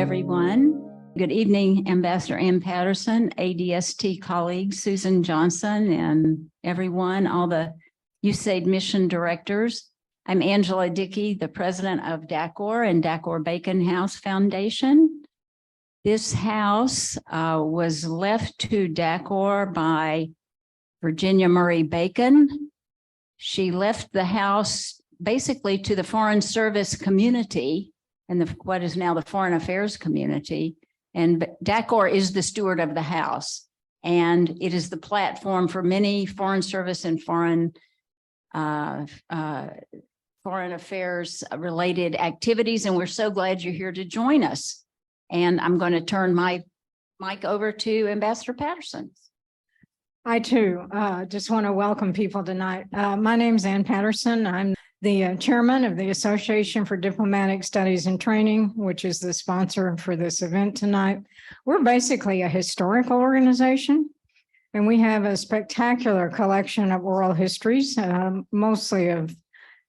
everyone. Good evening, Ambassador Ann Patterson, ADST colleagues, Susan Johnson, and everyone, all the USAID mission directors. I'm Angela Dickey, the president of DACOR and DACOR Bacon House Foundation. This house was left to DACOR by Virginia Murray Bacon. She left the house basically to the Foreign Service community and what is now the Foreign Affairs community. And DACOR is the steward of the house. And it is the platform for many Foreign Service and foreign affairs related activities. And we're so glad you're here to join us. And I'm going to turn my mic over to Ambassador Patterson. I too just want to welcome people tonight. My name is Ann Patterson. I'm the chairman of the Association for Diplomatic Studies and Training, which is the sponsor for this event tonight. We're basically a historical organization, and we have a spectacular collection of oral histories, mostly of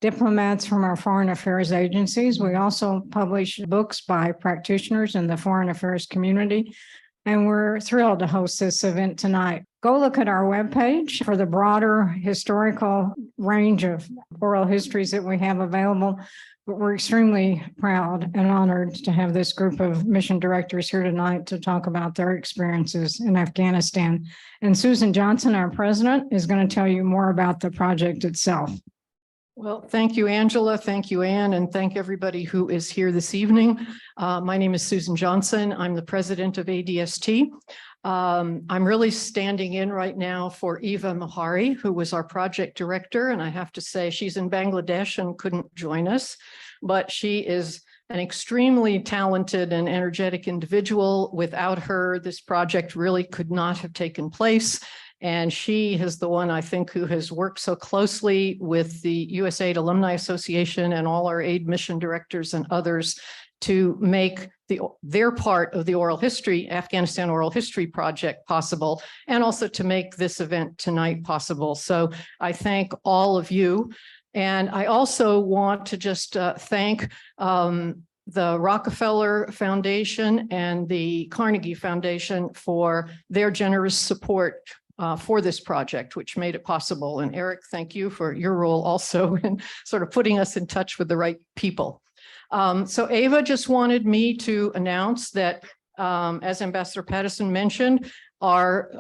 diplomats from our foreign affairs agencies. We also publish books by practitioners in the foreign affairs community, and we're thrilled to host this event tonight. Go look at our webpage for the broader historical range of oral histories that we have available. But we're extremely proud and honored to have this group of mission directors here tonight to talk about their experiences in Afghanistan. And Susan Johnson, our president, is going to tell you more about the project itself. Well, thank you, Angela. Thank you, Ann, and thank everybody who is here this evening. My name is Susan Johnson. I'm the president of ADST. I'm really standing in right now for Eva Mohari, who was our project director. And I have to say she's in Bangladesh and couldn't join us, but she is an extremely talented and energetic individual. Without her, this project really could not have taken place. And she is the one, I think, who has worked so closely with the USAID Alumni Association and all our aid mission directors and others to make their part of the oral history, Afghanistan Oral History Project possible, and also to make this event tonight possible. So I thank all of you. And I also want to just thank the Rockefeller Foundation and the Carnegie Foundation for their generous support for this project, which made it possible. And Eric, thank you for your role also in sort of putting us in touch with the right people. So Ava just wanted me to announce that, as Ambassador Patterson mentioned, our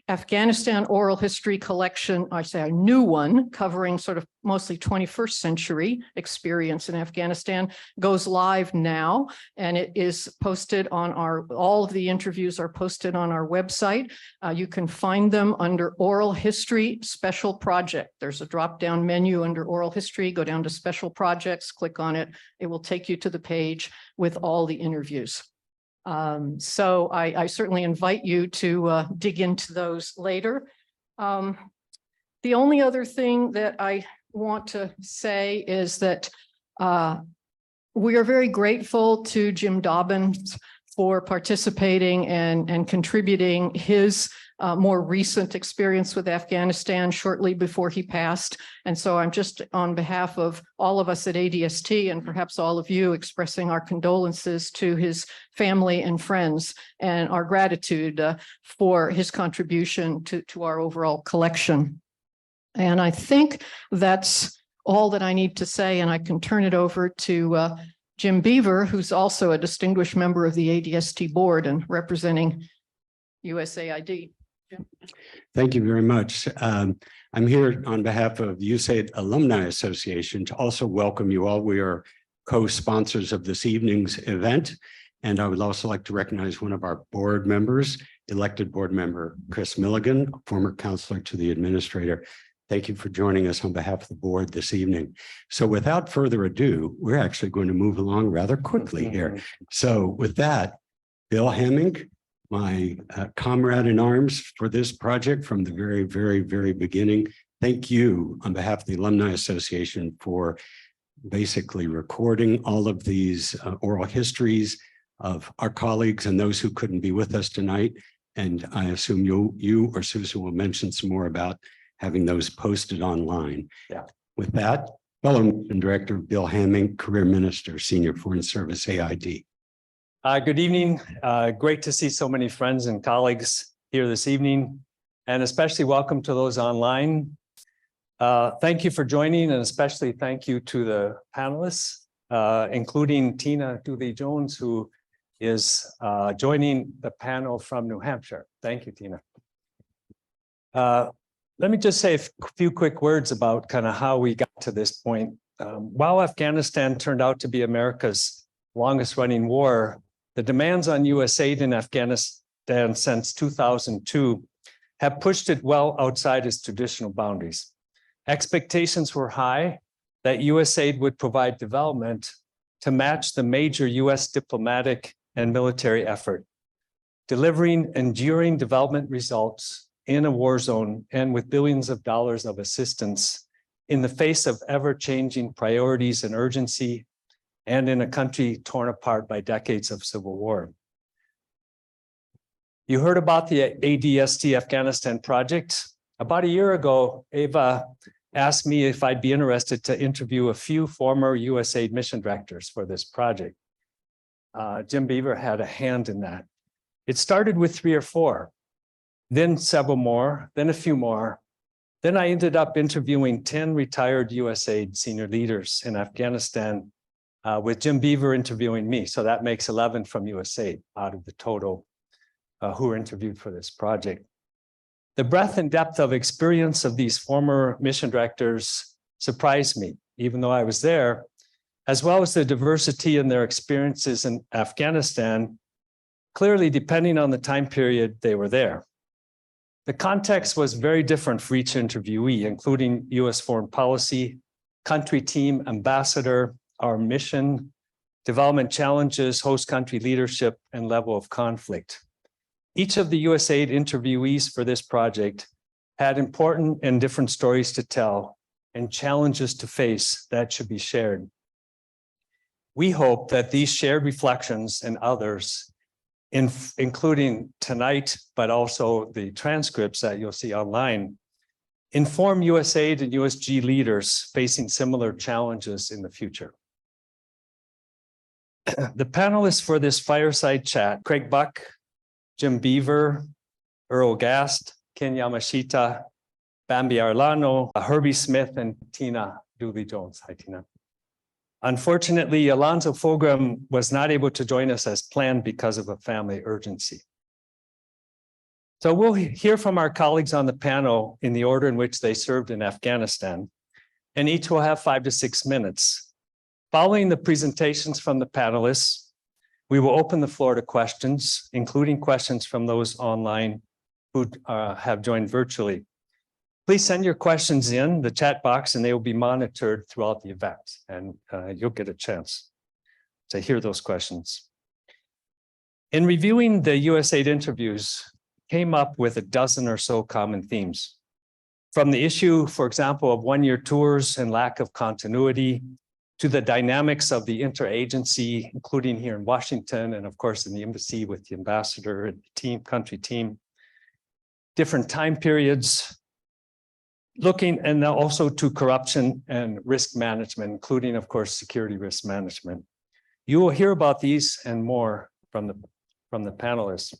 Afghanistan oral history collection, I say a new one, covering sort of mostly 21st century experience in Afghanistan, goes live now, and it is posted on all of the interviews are posted on our website. You can find them under Oral History Special Project. There's a drop-down menu under Oral History, go down to Special Projects, click on it. It will take you to the page with all the interviews. So I certainly invite you to dig into those later. The only other thing that I want to say is that we are very grateful to Jim Dobbins for participating and contributing his more recent experience with Afghanistan shortly before he passed. And so I'm just on behalf of all of us at ADST and perhaps all of you expressing our condolences to his family and friends and our gratitude for his contribution to our overall collection. And I think that's all that I need to say, and I can turn it over to Jim Beaver, who's also a distinguished member of the ADST board and representing USAID. Jim. Thank you very much. I'm here on behalf of USAID Alumni Association to also welcome you all. We are co-sponsors of this evening's event, and I would also like to recognize one of our board members, elected board member Chris Milligan, former counselor to the administrator. Thank you for joining us on behalf of the board this evening. So without further ado, we're actually going to move along rather quickly here. So with that, Bill Hemming, my comrade in arms for this project from the very, very, very beginning. Thank you on behalf of the Alumni Association for basically recording all of these oral histories of our colleagues and those who couldn't be with us tonight. And I assume you or Susan will mention some more about having those posted online. Yeah. With that, Fellow Mission Director Bill Hemming, Career Minister, Senior Foreign Service AID. Good evening. Great to see so many friends and colleagues here this evening, and especially welcome to those online. Thank you for joining, and especially thank you to the panelists, including Tina Dooley-Jones, who is joining the panel from New Hampshire. Thank you, Tina. Let me just say a few quick words about kind of how we got to this point. While Afghanistan turned out to be America's longest running war, the demands on US aid in Afghanistan since 2002 have pushed it well outside its traditional boundaries. Expectations were high that US aid would provide development to match the major US diplomatic and military effort, delivering enduring development results in a war zone and with billions of dollars of assistance in the face of ever-changing priorities and urgency, and in a country torn apart by decades of civil war. You heard about the ADST Afghanistan project. About a year ago, Ava asked me if I'd be interested to interview a few former USAID mission directors for this project. Jim Beaver had a hand in that. It started with 3 or 4, then several more, then a few more. Then I ended up interviewing 10 retired USAID senior leaders in Afghanistan, with Jim Beaver interviewing me. So that makes 11 from USAID out of the total who were interviewed for this project. The breadth and depth of experience of these former mission directors surprised me, even though I was there, as well as the diversity in their experiences in Afghanistan, clearly depending on the time period they were there. The context was very different for each interviewee, including US foreign policy, country team, ambassador, our mission, development challenges, host country leadership, and level of conflict. Each of the USAID interviewees for this project had important and different stories to tell and challenges to face that should be shared. We hope that these shared reflections and others, including tonight, but also the transcripts that you'll see online, inform USAID and USG leaders facing similar challenges in the future. The panelists for this fireside chat, Craig Buck, Jim Beaver, Earl Gast, Ken Yamashita, Bambi Arlano, Herbie Smith, and Tina Dooley-Jones. Hi, Tina. Unfortunately, Alonzo Fulgram was not able to join us as planned because of a family urgency. So we'll hear from our colleagues on the panel in the order in which they served in Afghanistan, and each will have 5 to 6 minutes. Following the presentations from the panelists, we will open the floor to questions, including questions from those online who have joined virtually. Please send your questions in the chat box, and they will be monitored throughout the event, and you'll get a chance to hear those questions. In reviewing the USAID interviews, came up with a dozen or so common themes. From the issue, for example, of one-year tours and lack of continuity, to the dynamics of the interagency, including here in Washington, and of course in the embassy with the ambassador and the team, country team, different time periods, looking, and also to corruption and risk management, including, of course, security risk management. You will hear about these and more from the panelists.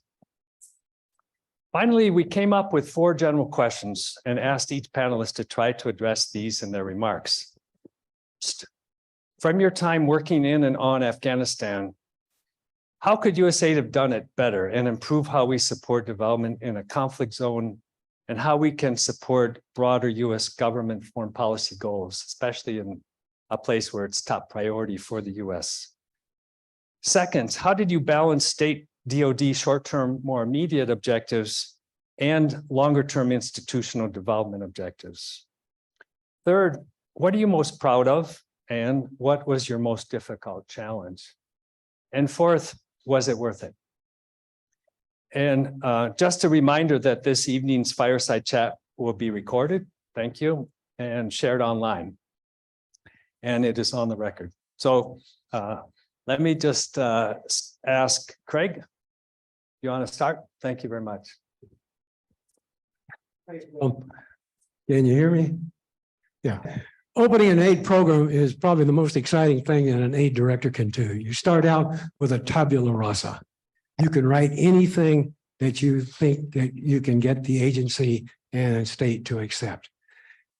Finally, we came up with 4 general questions and asked each panelist to try to address these in their remarks. From your time working in and on Afghanistan, how could USAID have done it better and improve how we support development in a conflict zone, and how we can support broader US government foreign policy goals, especially in a place where it's top priority for the US? Second, how did you balance state DoD short-term, more immediate objectives and longer-term institutional development objectives? Third, what are you most proud of? And what was your most difficult challenge? And fourth, was it worth it? And just a reminder that this evening's fireside chat will be recorded, thank you, and shared online. And it is on the record. So let me just ask Craig, you want to start? Thank you very much. Can you hear me? Yeah. Opening an aid program is probably the most exciting thing that an aid director can do. You start out with a tabula rasa. You can write anything that you think that you can get the agency and state to accept.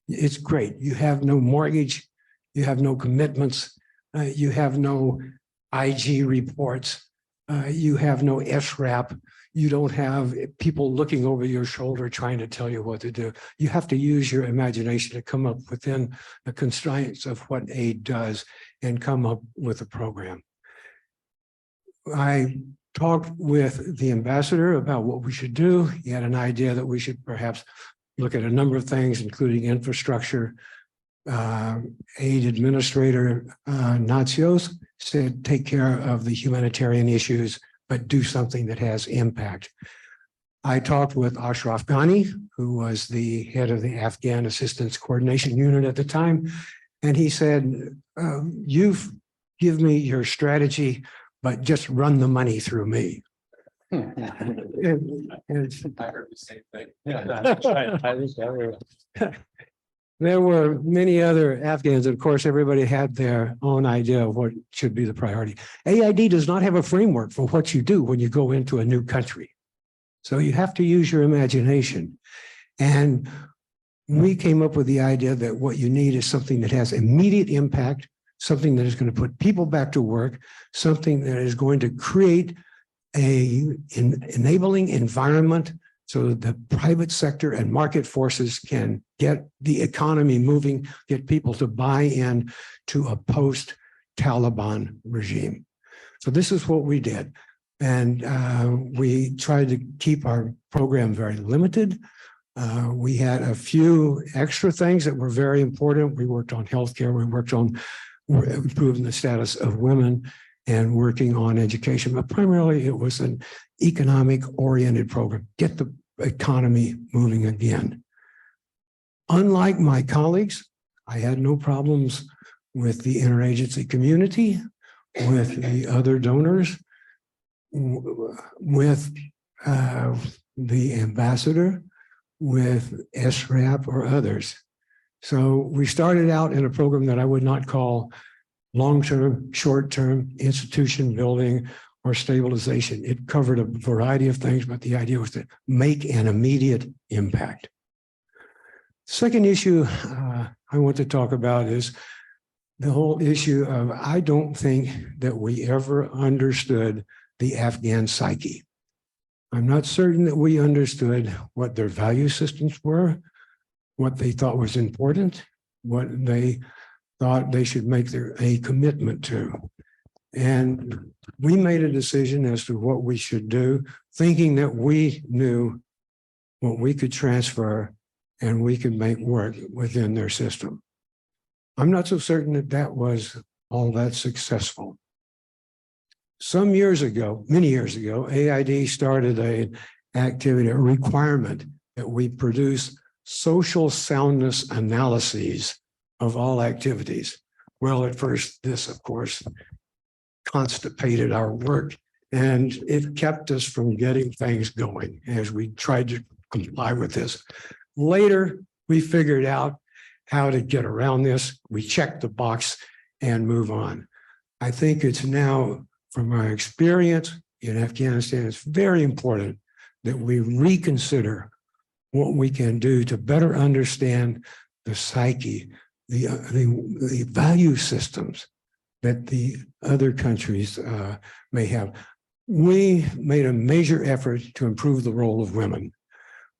It's great. You have no mortgage. You have no commitments. You have no IG reports. You have no SRAP. You don't have people looking over your shoulder trying to tell you what to do. You have to use your imagination to come up within the constraints of what aid does and come up with a program. I talked with the ambassador about what we should do. He had an idea that we should perhaps look at a number of things, including infrastructure. Aid administrator Natsios said, take care of the humanitarian issues, but do something that has impact. I talked with Ashraf Ghani, who was the head of the Afghan Assistance Coordination Unit at the time. And he said, you've given me your strategy, but just run the money through me. I heard the same thing. Yeah, that's right. There were many other Afghans. Of course, everybody had their own idea of what should be the priority. AID does not have a framework for what you do when you go into a new country. So you have to use your imagination. And we came up with the idea that what you need is something that has immediate impact, something that is going to put people back to work, something that is going to create an enabling environment so that the private sector and market forces can get the economy moving, get people to buy in to a post-Taliban regime. So this is what we did. And we tried to keep our program very limited. We had a few extra things that were very important. We worked on healthcare. We worked on improving the status of women and working on education. But primarily, it was an economic-oriented program. Get the economy moving again. Unlike my colleagues, I had no problems with the interagency community, with the other donors, with the ambassador, with SRAP or others. So we started out in a program that I would not call long-term, short-term institution building or stabilization. It covered a variety of things, but the idea was to make an immediate impact. Second issue I want to talk about is the whole issue of, I don't think that we ever understood the Afghan psyche. I'm not certain that we understood what their value systems were, what they thought was important, what they thought they should make a commitment to. And we made a decision as to what we should do, thinking that we knew what we could transfer and we could make work within their system. I'm not so certain that that was all that successful. Some years ago, many years ago, AID started an activity, a requirement that we produce social soundness analyses of all activities. Well, at first, this, of course, constipated our work, and it kept us from getting things going as we tried to comply with this. Later, we figured out how to get around this. We checked the box and move on. I think it's now, from our experience in Afghanistan, it's very important that we reconsider what we can do to better understand the psyche, the value systems that the other countries may have. We made a major effort to improve the role of women.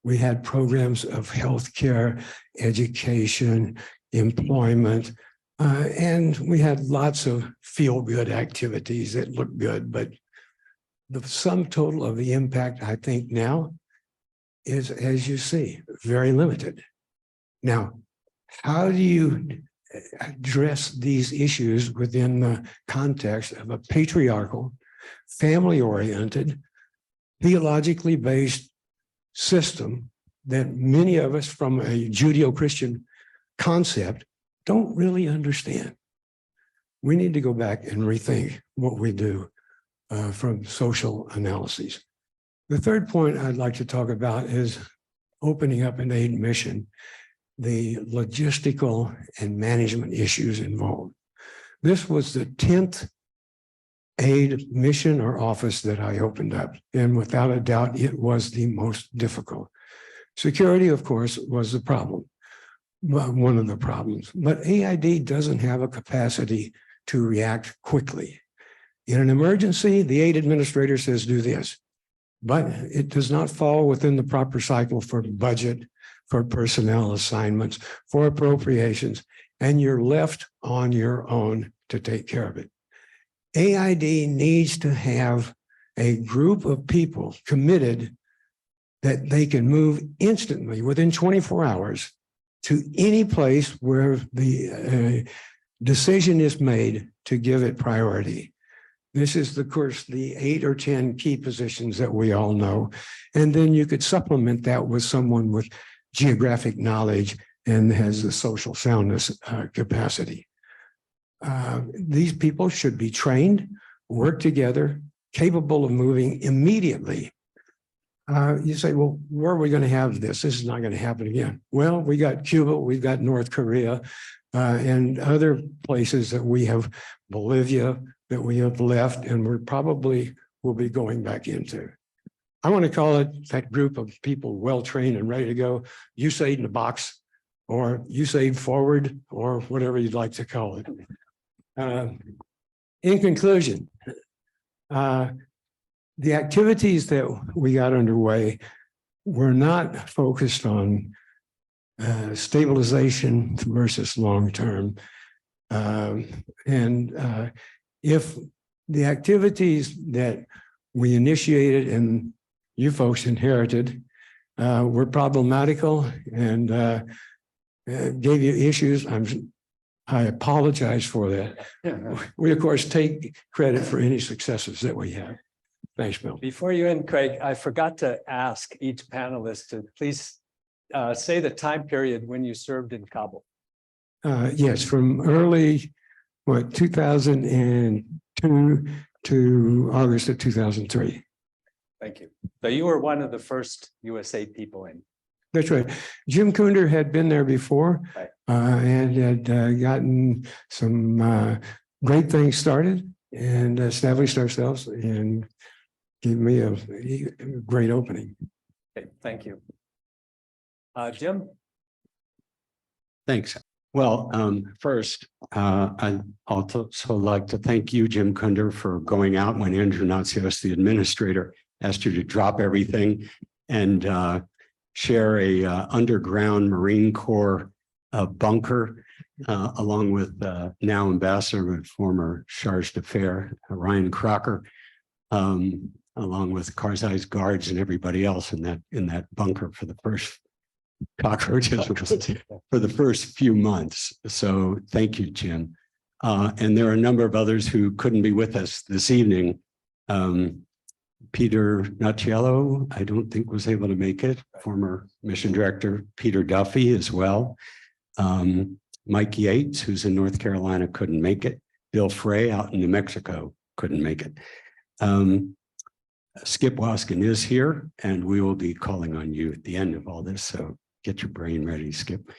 We had programs of healthcare, education, employment, and we had lots of feel-good activities that looked good, but the sum total of the impact, I think now, is, as you see, very limited. Now, how do you address these issues within the context of a patriarchal, family-oriented, theologically based system that many of us from a Judeo-Christian concept don't really understand? We need to go back and rethink what we do from social analyses. The third point I'd like to talk about is opening up an aid mission. the logistical and management issues involved. This was the 10th aid mission or office that I opened up, and without a doubt, it was the most difficult. Security, of course, was the problem, one of the problems, but AID doesn't have a capacity to react quickly. In an emergency, the aid administrator says, do this, but it does not fall within the proper cycle for budget, for personnel assignments, for appropriations, and you're left on your own to take care of it. AID needs to have a group of people committed that they can move instantly within 24 hours to any place where the decision is made to give it priority. This is, of course, the 8 or 10 key positions that we all know. And then you could supplement that with someone with geographic knowledge and has the social soundness capacity. These people should be trained, work together, capable of moving immediately. You say, well, where are we going to have this? This is not going to happen again. Well, we got Cuba, we've got North Korea, and other places that we have, Bolivia, that we have left, and we're probably will be going back into. I want to call it that group of people well-trained and ready to go, USAID in a box, or USAID forward, or whatever you'd like to call it. In conclusion, the activities that we got underway were not focused on stabilization versus long-term. If the activities that we initiated and you folks inherited were problematical and gave you issues, I apologize for that. We, of course, take credit for any successes that we have. Thanks, Bill. Before you end, Craig, I forgot to ask each panelist to please say the time period when you served in Kabul. Yes, from early, 2002 to August of 2003. Thank you. So you were one of the first USAID people in. That's right. Jim Kunder had been there before, Right. And had gotten some great things started and established ourselves and gave me a great opening. Okay, thank you. Jim? Thanks. Well, first, I'd also like to thank you, Jim Kunder, for going out when Andrew Natsios, the administrator, asked you to drop everything and share a underground Marine Corps bunker, along with now Ambassador and former Charge d'Affaires, Ryan Crocker, along with Karzai's guards and everybody else in that bunker for the first cockroaches for the first few months. So thank you, Jim. And there are a number of others who couldn't be with us this evening. Peter Nacciello, I don't think was able to make it. Former mission director, Peter Duffy as well. Mike Yates, who's in North Carolina, couldn't make it. Bill Frey out in New Mexico couldn't make it. Skip Waskin is here, and we will be calling on you at the end of all this. So get your brain ready, Skip.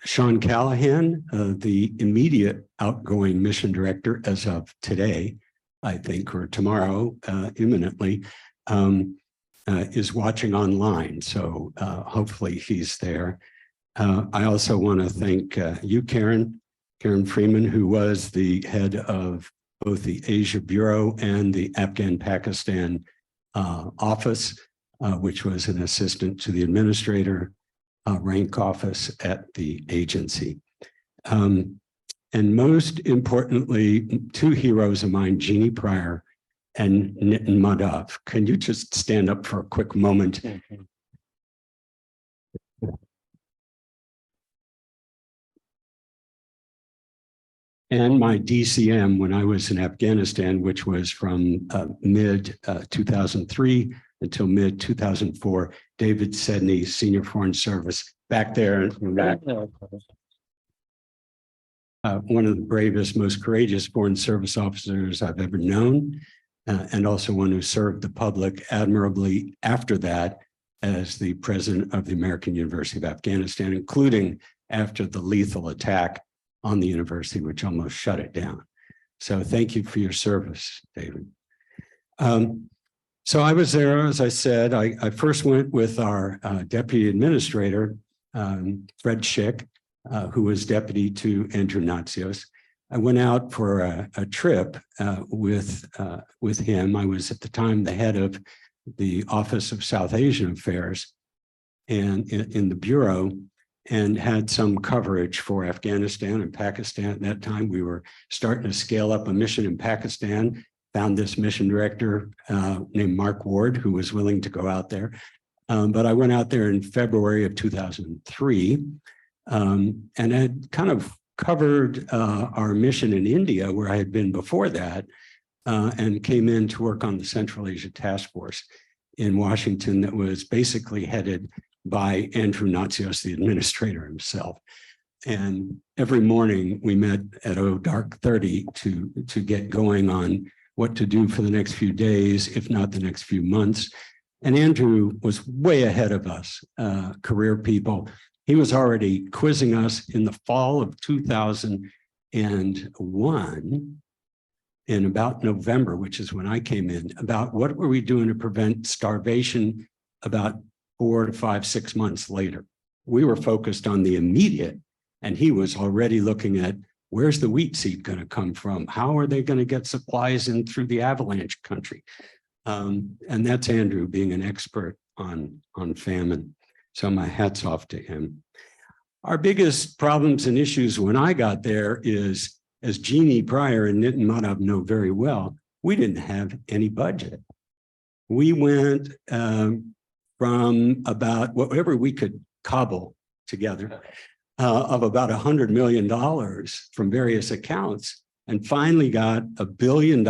Sean Callahan, the immediate outgoing mission director as of today, I think, or tomorrow, imminently, is watching online. So hopefully he's there. I also want to thank you, Karen Freeman, who was the head of both the Asia Bureau and the Afghan-Pakistan office, which was an assistant to the administrator rank office at the agency. And most importantly, two heroes of mine, Jeannie Pryor and Nitin Madhav. Can you just stand up for a quick moment? And my DCM when I was in Afghanistan, which was from mid 2003 until mid 2004, David Sedney, Senior Foreign Service, back there and back. One of the bravest, most courageous Foreign Service officers I've ever known, and also one who served the public admirably after that as the president of the American University of Afghanistan, including after the lethal attack on the university, which almost shut it down. So thank you for your service, David. So I was there, as I said, I first went with our deputy administrator, Fred Schick, who was deputy to Andrew Natsios. I went out for a trip with him. I was at the time the head of the Office of South Asian Affairs and in the Bureau, and had some coverage for Afghanistan and Pakistan. At that time, we were starting to scale up a mission in Pakistan, found this mission director named Mark Ward, who was willing to go out there. But I went out there in February of 2003 and had kind of covered our mission in India, where I had been before that, and came in to work on the Central Asia Task Force in Washington that was basically headed by Andrew Natsios, the administrator himself. And every morning we met at dark 30 to get going on what to do for the next few days, if not the next few months. And Andrew was way ahead of us, career people. He was already quizzing us in the fall of 2001, in about November, which is when I came in, about what were we doing to prevent starvation about 4 to 5, 6 months later. We were focused on the immediate, and he was already looking at where's the wheat seed going to come from? How are they going to get supplies in through the avalanche country? And that's Andrew being an expert on famine. So my hat's off to him. Our biggest problems and issues when I got there is, as Jeannie Pryor and Nitin Madhav know very well, we didn't have any budget. We went from about whatever we could cobble together of about $100 million from various accounts, and finally got $1 billion,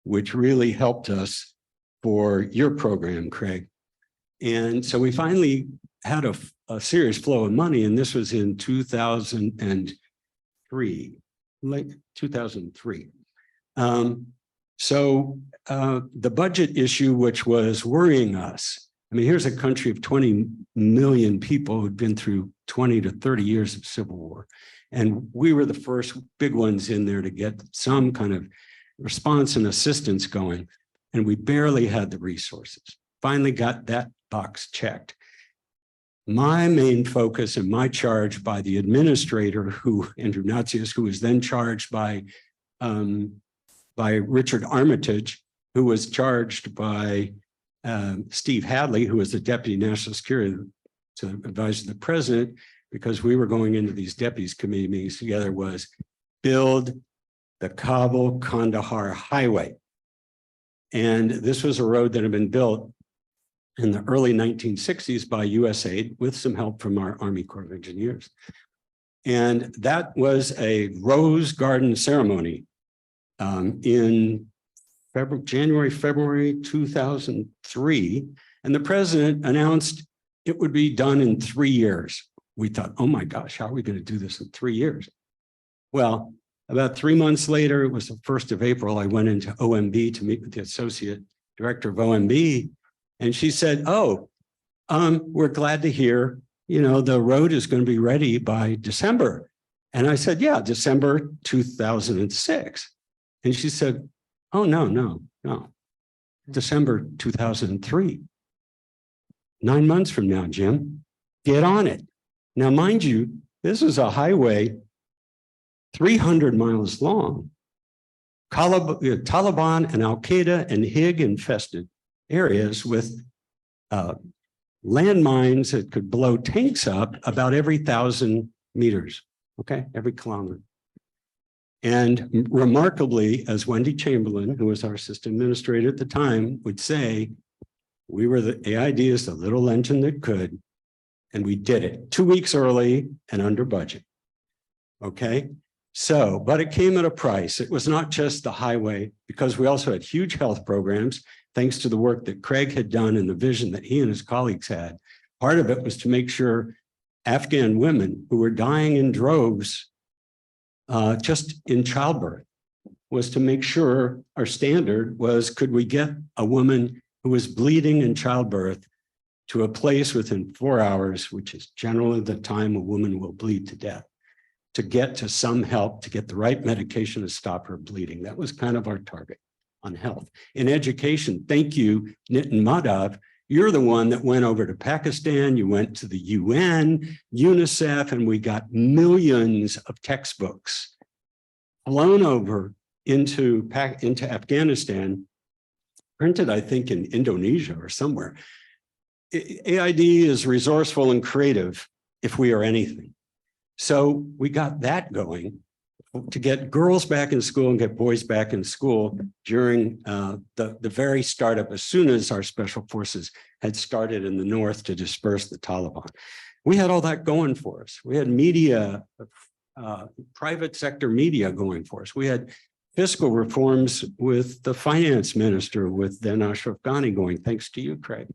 which really helped us for your program, Craig. And so we finally had a serious flow of money, and this was in 2003, late 2003. So the budget issue, which was worrying us, I mean, here's a country of 20 million people who'd been through 20 to 30 years of civil war. And we were the first big ones in there to get some kind of response and assistance going. And we barely had the resources. Finally got that box checked. My main focus and my charge by the administrator, Andrew Natsios, who was then charged by Richard Armitage, who was charged by Steve Hadley, who was the deputy national security to advise the president, because we were going into these deputies committee meetings together, was build the Kabul-Kandahar highway. And this was a road that had been built in the early 1960s by USAID with some help from our Army Corps of Engineers. And that was a rose garden ceremony in January, February 2003. And the president announced it would be done in 3 years. We thought, oh my gosh, how are we going to do this in 3 years? Well, about 3 months later, it was the 1st of April, I went into OMB to meet with the associate director of OMB. And she said, oh, we're glad to hear, the road is going to be ready by December. And I said, yeah, December 2006. And she said, oh, no. December 2003. 9 months from now, Jim, get on it. Now, mind you, this is a highway 300 miles long. Taliban and Al-Qaeda and HIG infested areas with landmines that could blow tanks up about every 1,000 meters, okay, every kilometer. And remarkably, as Wendy Chamberlain, who was our assistant administrator at the time, would say, we were the AID is the little engine that could, and we did it 2 weeks early and under budget, okay? So, but it came at a price. It was not just the highway, because we also had huge health programs, thanks to the work that Craig had done and the vision that he and his colleagues had. Part of it was to make sure Afghan women who were dying in droves just in childbirth, was to make sure our standard was, could we get a woman who was bleeding in childbirth to a place within 4 hours, which is generally the time a woman will bleed to death, to get to some help, to get the right medication to stop her bleeding. That was kind of our target on health. In education, thank you, Nitin Madhav. You're the one that went over to Pakistan, you went to the UN, UNICEF, and we got millions of textbooks flown over into Afghanistan, printed, I think, in Indonesia or somewhere. AID is resourceful and creative if we are anything. So we got that going to get girls back in school and get boys back in school during the very startup, as soon as our special forces had started in the north to disperse the Taliban. We had all that going for us. We had media, private sector media going for us. We had fiscal reforms with the finance minister, with then Ashraf Ghani going, thanks to you, Craig.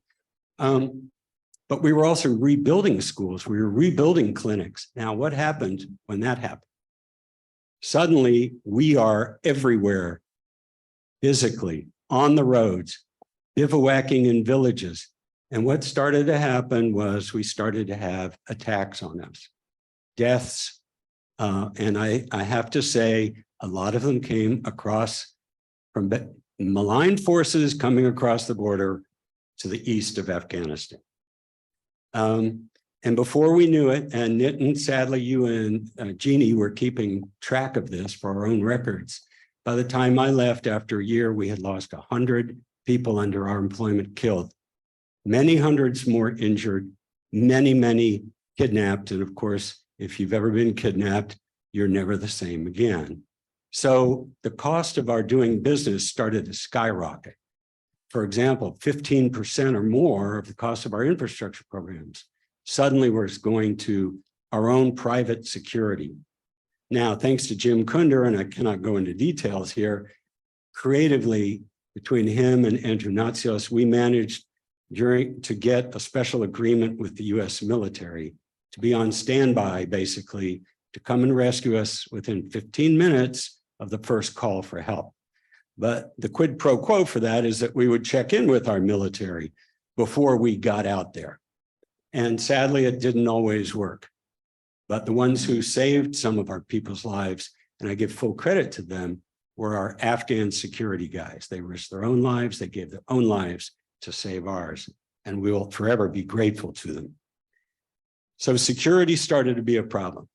But we were also rebuilding schools. We were rebuilding clinics. Now, what happened when that happened? Suddenly, we are everywhere, physically, on the roads, bivouacking in villages. And what started to happen was we started to have attacks on us, deaths. And I have to say, a lot of them came across from malign forces coming across the border to the east of Afghanistan. And before we knew it, and Nitin, sadly, you and Jeannie were keeping track of this for our own records. By the time I left after a year, we had lost 100 people under our employment killed, many hundreds more injured, many kidnapped. And of course, if you've ever been kidnapped, you're never the same again. So the cost of our doing business started to skyrocket. For example, 15% or more of the cost of our infrastructure programs suddenly was going to our own private security. Now, thanks to Jim Kunder, and I cannot go into details here, creatively, between him and Andrew Natsios, we managed to get a special agreement with the US military to be on standby, basically, to come and rescue us within 15 minutes of the first call for help. But the quid pro quo for that is that we would check in with our military before we got out there. And sadly, it didn't always work. But the ones who saved some of our people's lives, and I give full credit to them, were our Afghan security guys. They risked their own lives, they gave their own lives to save ours, and we will forever be grateful to them. So security started to be a problem.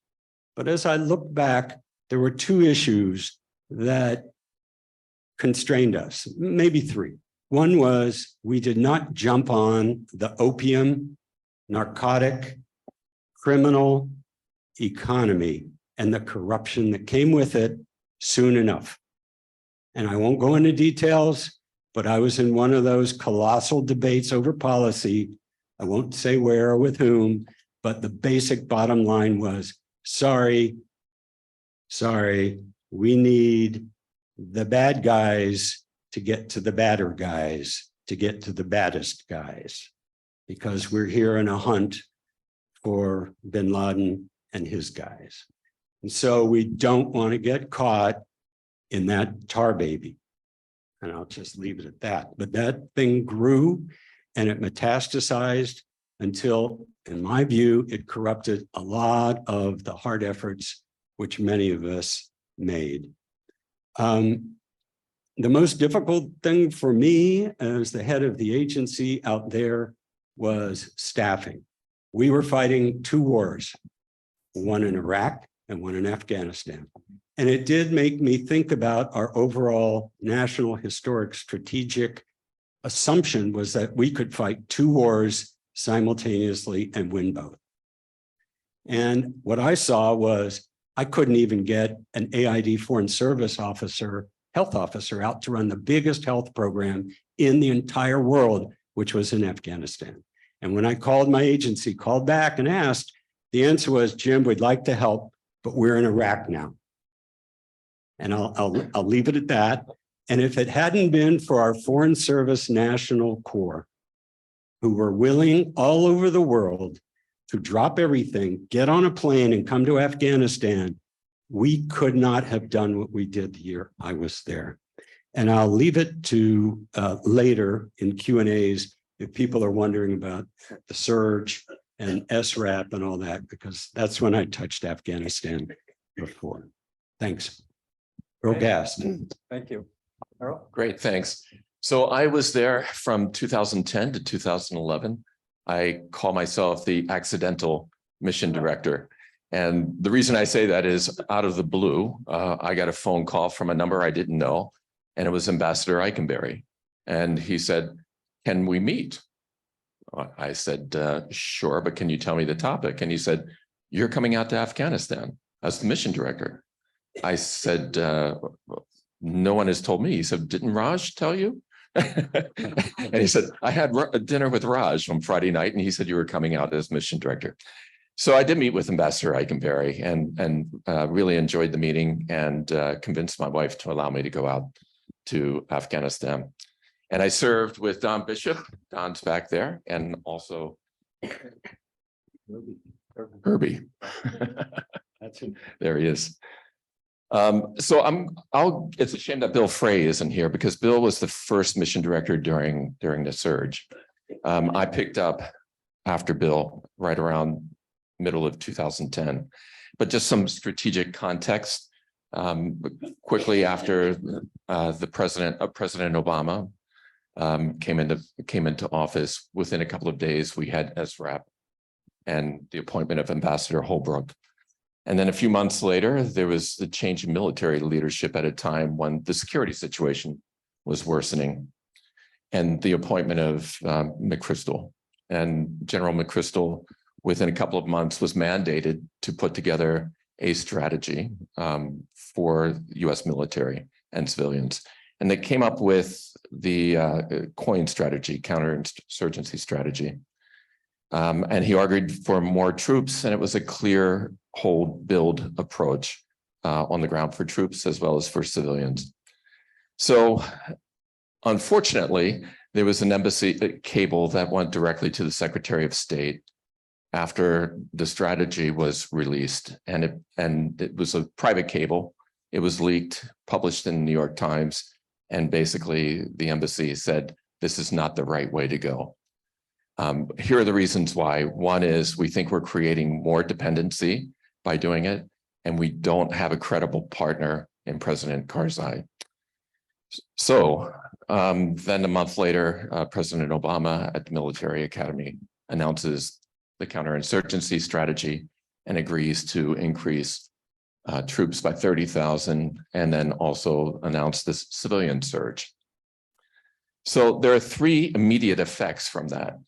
But as I look back, there were two issues that constrained us, maybe three. One was we did not jump on the opium, narcotic, criminal economy and the corruption that came with it soon enough. And I won't go into details, but I was in one of those colossal debates over policy. I won't say where or with whom, but the basic bottom line was, sorry, we need the bad guys to get to the badder guys, to get to the baddest guys, because we're here in a hunt for bin Laden and his guys. And so we don't want to get caught in that tar baby. And I'll just leave it at that. But that thing grew and it metastasized until, in my view, it corrupted a lot of the hard efforts which many of us made. The most difficult thing for me as the head of the agency out there was staffing. We were fighting two wars, one in Iraq and one in Afghanistan. And it did make me think about our overall national historic strategic assumption was that we could fight two wars simultaneously and win both. And what I saw was I couldn't even get an AID Foreign Service officer, health officer out to run the biggest health program in the entire world, which was in Afghanistan. And when I called my agency, called back and asked, the answer was, Jim, we'd like to help, but we're in Iraq now. And I'll leave it at that. And if it hadn't been for our Foreign Service National Corps, who were willing all over the world to drop everything, get on a plane and come to Afghanistan, we could not have done what we did the year I was there. And I'll leave it to later in Q&As if people are wondering about the surge and SRAP and all that, because that's when I touched Afghanistan before. Thanks. Earl Gast. Thank you. Earl? Great, thanks. So I was there from 2010 to 2011. I call myself the accidental mission director. And the reason I say that is out of the blue, I got a phone call from a number I didn't know, and it was Ambassador Eikenberry. And he said, "Can we meet?" I said, "Sure, but can you tell me the topic?" And he said, "You're coming out to Afghanistan as the mission director." I said, "No one has told me." He said, "Didn't Raj tell you?" And he said, "I had a dinner with Raj on Friday night, and he said you were coming out as mission director." So I did meet with Ambassador Eikenberry and really enjoyed the meeting, and convinced my wife to allow me to go out to Afghanistan. And I served with Don Bishop. Don's back there, and also Herbie. That's it. There he is. It's a shame that Bill Frey isn't here, because Bill was the first mission director during the surge. I picked up after Bill right around middle of 2010, but just some strategic context. Quickly after President Obama came into office, within a couple of days, we had SRAP and the appointment of Ambassador Holbrooke. And then a few months later, there was the change in military leadership at a time when the security situation was worsening, and the appointment of McChrystal. And General McChrystal, within a couple of months, was mandated to put together a strategy for U.S. military and civilians. And they came up with the COIN strategy, counterinsurgency strategy. And he argued for more troops, and it was a clear hold build approach on the ground for troops as well as for civilians. So unfortunately, there was an embassy cable that went directly to the Secretary of State after the strategy was released, and it was a private cable. It was leaked, published in the New York Times, and basically the embassy said, "This is not the right way to go." Here are the reasons why. One is we think we're creating more dependency by doing it, and we don't have a credible partner in President Karzai. So then a month later, President Obama at the Military Academy announces the counterinsurgency strategy and agrees to increase troops by 30,000, and then also announce this civilian surge. So there are three immediate effects from that.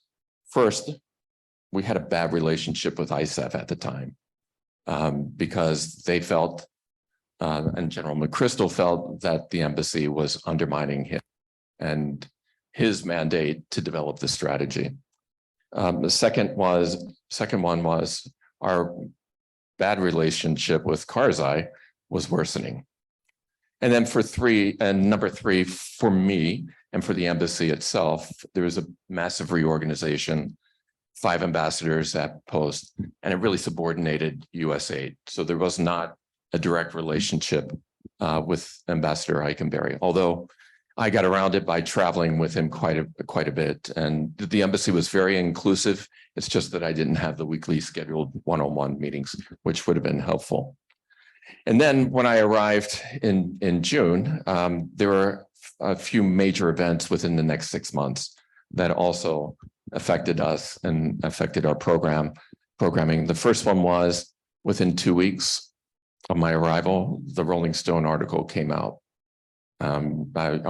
First, we had a bad relationship with ISAF at the time because they felt, and General McChrystal felt, that the embassy was undermining him and his mandate to develop the strategy. The second one was our bad relationship with Karzai was worsening. And then number three, for me and for the embassy itself, there was a massive reorganization, 5 ambassadors at post, and it really subordinated US aid. So there was not a direct relationship with Ambassador Eikenberry, although I got around it by traveling with him quite a bit. And the embassy was very inclusive. It's just that I didn't have the weekly scheduled one-on-one meetings, which would have been helpful. And then when I arrived in June, there were a few major events within the next 6 months that also affected us and affected our programming. The first one was within 2 weeks of my arrival, the Rolling Stone article came out. I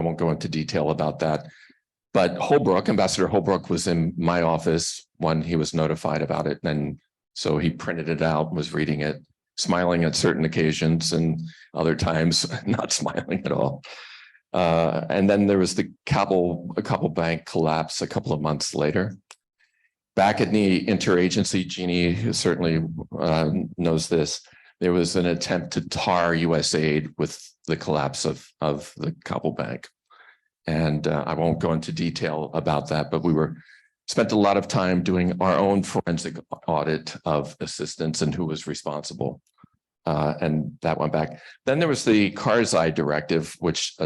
won't go into detail about that, but Ambassador Holbrooke was in my office when he was notified about it. And so he printed it out, was reading it, smiling at certain occasions, and other times not smiling at all. And then there was the Kabul bank collapse a couple of months later. Back at the interagency, Jeannie certainly knows this, there was an attempt to tar US aid with the collapse of the Kabul bank. And I won't go into detail about that, but we spent a lot of time doing our own forensic audit of assistance and who was responsible. And that went back. Then there was the Karzai directive, which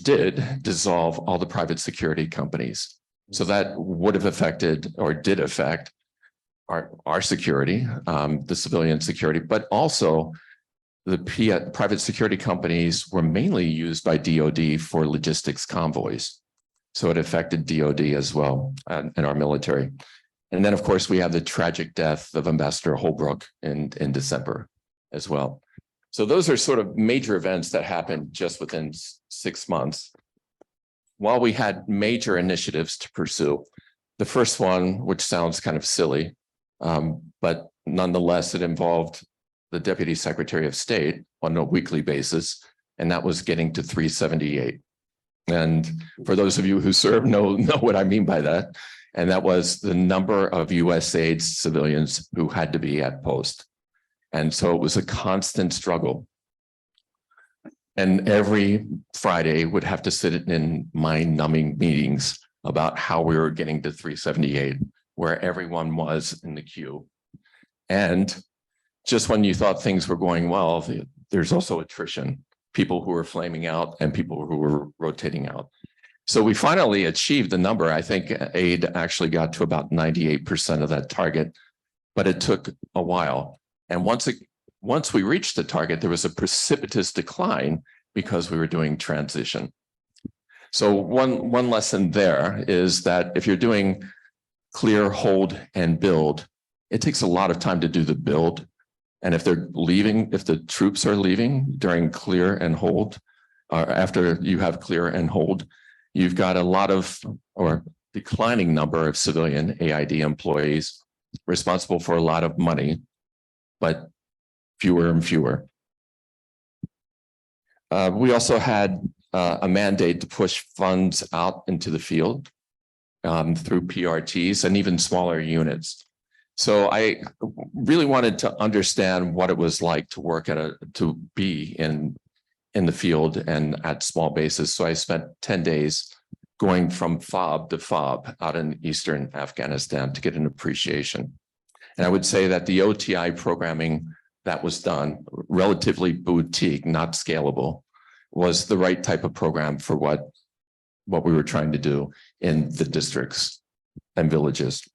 did dissolve all the private security companies. So that would have affected or did affect our security, the civilian security, but also the private security companies were mainly used by DoD for logistics convoys. So it affected DoD as well and our military. And then, of course, we have the tragic death of Ambassador Holbrooke in December as well. So those are sort of major events that happened just within 6 months. While we had major initiatives to pursue, the first one, which sounds kind of silly, but nonetheless, it involved the Deputy Secretary of State on a weekly basis, and that was getting to 378. And for those of you who serve know what I mean by that. And that was the number of USAID civilians who had to be at post. And so it was a constant struggle. And every Friday would have to sit in mind-numbing meetings about how we were getting to 378, where everyone was in the queue. And just when you thought things were going well, there's also attrition, people who were flaming out and people who were rotating out. So we finally achieved the number. I think aid actually got to about 98% of that target, but it took a while. And once we reached the target, there was a precipitous decline because we were doing transition. So one lesson there is that if you're doing clear, hold, and build, it takes a lot of time to do the build. And if they're leaving, if the troops are leaving during clear and hold, or after you have clear and hold, you've got a lot of, or declining number of civilian AID employees responsible for a lot of money, but fewer and fewer. We also had a mandate to push funds out into the field through PRTs and even smaller units. So I really wanted to understand what it was like to work to be in the field and at small bases. So I spent 10 days going from FOB to FOB out in Eastern Afghanistan to get an appreciation. And I would say that the OTI programming that was done, relatively boutique, not scalable, was the right type of program for what we were trying to do in the districts and villages.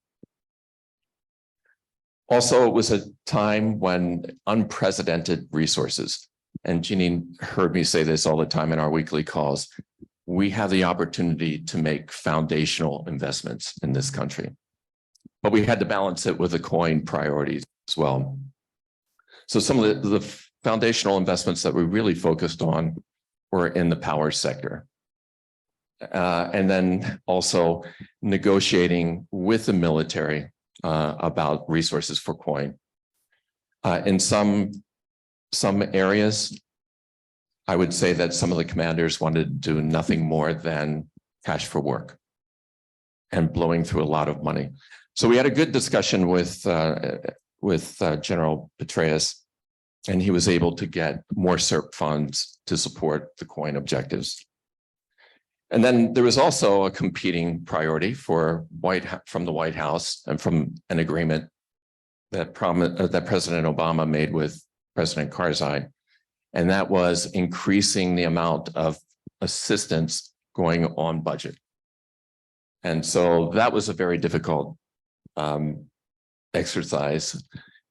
Also, it was a time when unprecedented resources, and Jeanine heard me say this all the time in our weekly calls, we have the opportunity to make foundational investments in this country. But we had to balance it with the coin priorities as well. So some of the foundational investments that we really focused on were in the power sector. And then also negotiating with the military about resources for coin. In some areas, I would say that some of the commanders wanted to do nothing more than cash for work and blowing through a lot of money. So we had a good discussion with General Petraeus, and he was able to get more CERP funds to support the coin objectives. And then there was also a competing priority from the White House and from an agreement that President Obama made with President Karzai, and that was increasing the amount of assistance going on budget. And so that was a very difficult exercise.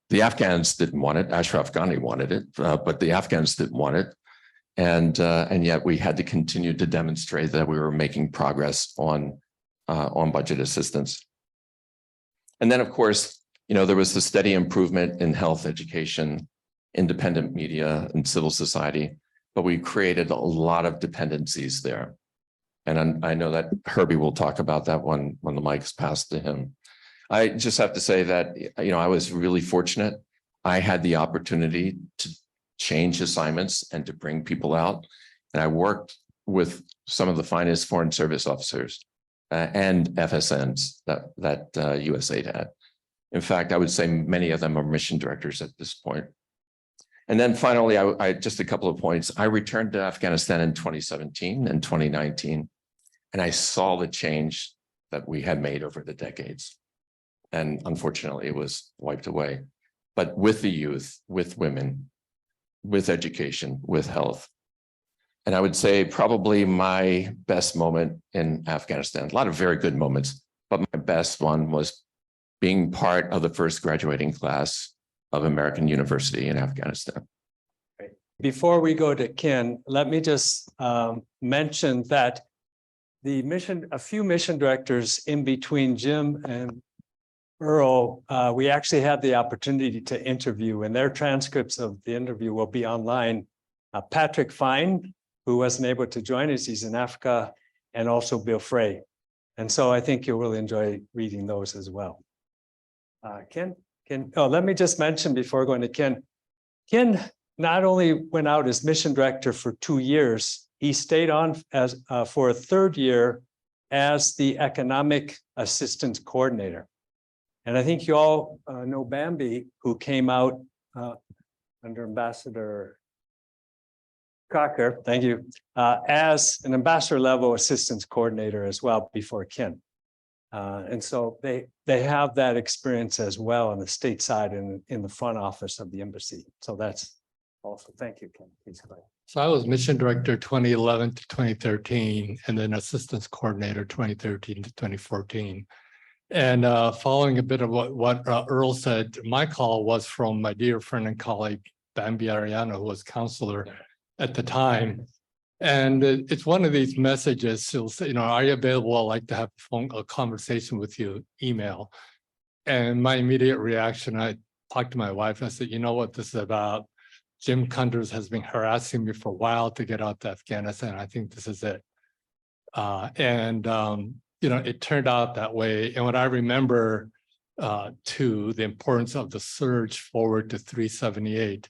The Afghans didn't want it. Ashraf Ghani wanted it, but the Afghans didn't want it. And yet we had to continue to demonstrate that we were making progress on budget assistance. And then, of course, there was the steady improvement in health, education, independent media, and civil society, but we created a lot of dependencies there. And I know that Herbie will talk about that when the mic is passed to him. I just have to say that, I was really fortunate. I had the opportunity to change assignments and to bring people out. And I worked with some of the finest foreign service officers and FSNs that USAID had. In fact, I would say many of them are mission directors at this point. And then finally, I just a couple of points. I returned to Afghanistan in 2017 and 2019, and I saw the change that we had made over the decades. And unfortunately, it was wiped away. But with the youth, with women, with education, with health. And I would say probably my best moment in Afghanistan, a lot of very good moments, but my best one was being part of the first graduating class of American University in Afghanistan. Before we go to Ken, let me just mention that a few mission directors in between Jim and Earl, we actually had the opportunity to interview, and their transcripts of the interview will be online. Patrick Fine, who wasn't able to join us, he's in Africa, and also Bill Frey. And so I think you'll really enjoy reading those as well. Ken, let me just mention before going to Ken. Ken not only went out as mission director for 2 years, he stayed on as for a 3rd year as the economic assistance coordinator. And I think you all know Bambi, who came out under Ambassador Crocker, thank you, as an ambassador level assistance coordinator as well before Ken. And so they have that experience as well on the state side and in the front office of the embassy. So that's also, thank you, Ken. Please go ahead. So I was mission director 2011 to 2013, and then assistance coordinator 2013 to 2014. And following a bit of what Earl said, my call was from my dear friend and colleague, Bambi Ariano, who was counselor at the time. And it's one of these messages, he'll say, are you available? I'd like to have a conversation with you, email. And my immediate reaction, I talked to my wife, and I said, you know what this is about? Jim Kunders has been harassing me for a while to get out to Afghanistan. I think this is it. It turned out that way. And what I remember too, the importance of the surge forward to 378,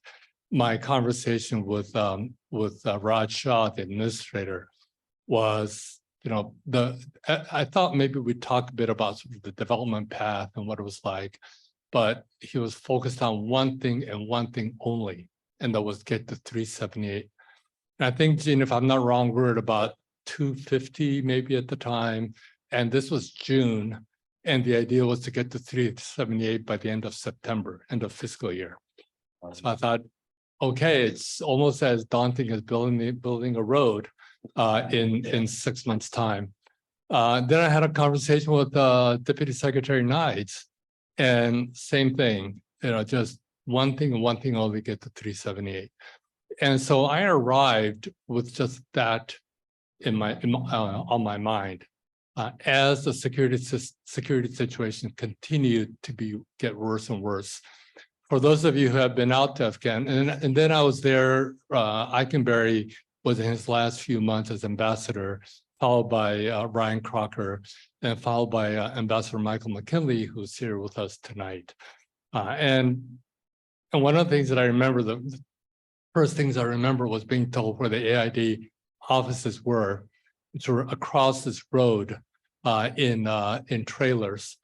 my conversation with Raj Shah, the administrator, was, I thought maybe we'd talk a bit about sort of the development path and what it was like, but he was focused on one thing and one thing only, and that was get to 378. And I think, Gene, if I'm not wrong, we're at about 250 maybe at the time, and this was June, and the idea was to get to 378 by the end of September, end of fiscal year. So I thought, okay, it's almost as daunting as building a road in 6 months' time. Then I had a conversation with Deputy Secretary Knights, and same thing, just one thing and one thing only, get to 378. And so I arrived with just that on my mind. As the security situation continued to get worse and worse. For those of you who have been out to Afghanistan, and then I was there, Eikenberry was in his last few months as ambassador, followed by Ryan Crocker, and followed by Ambassador Michael McKinley, who's here with us tonight. And one of the things that I remember, the first things I remember was being told where the AID offices were, which were across this road in trailers.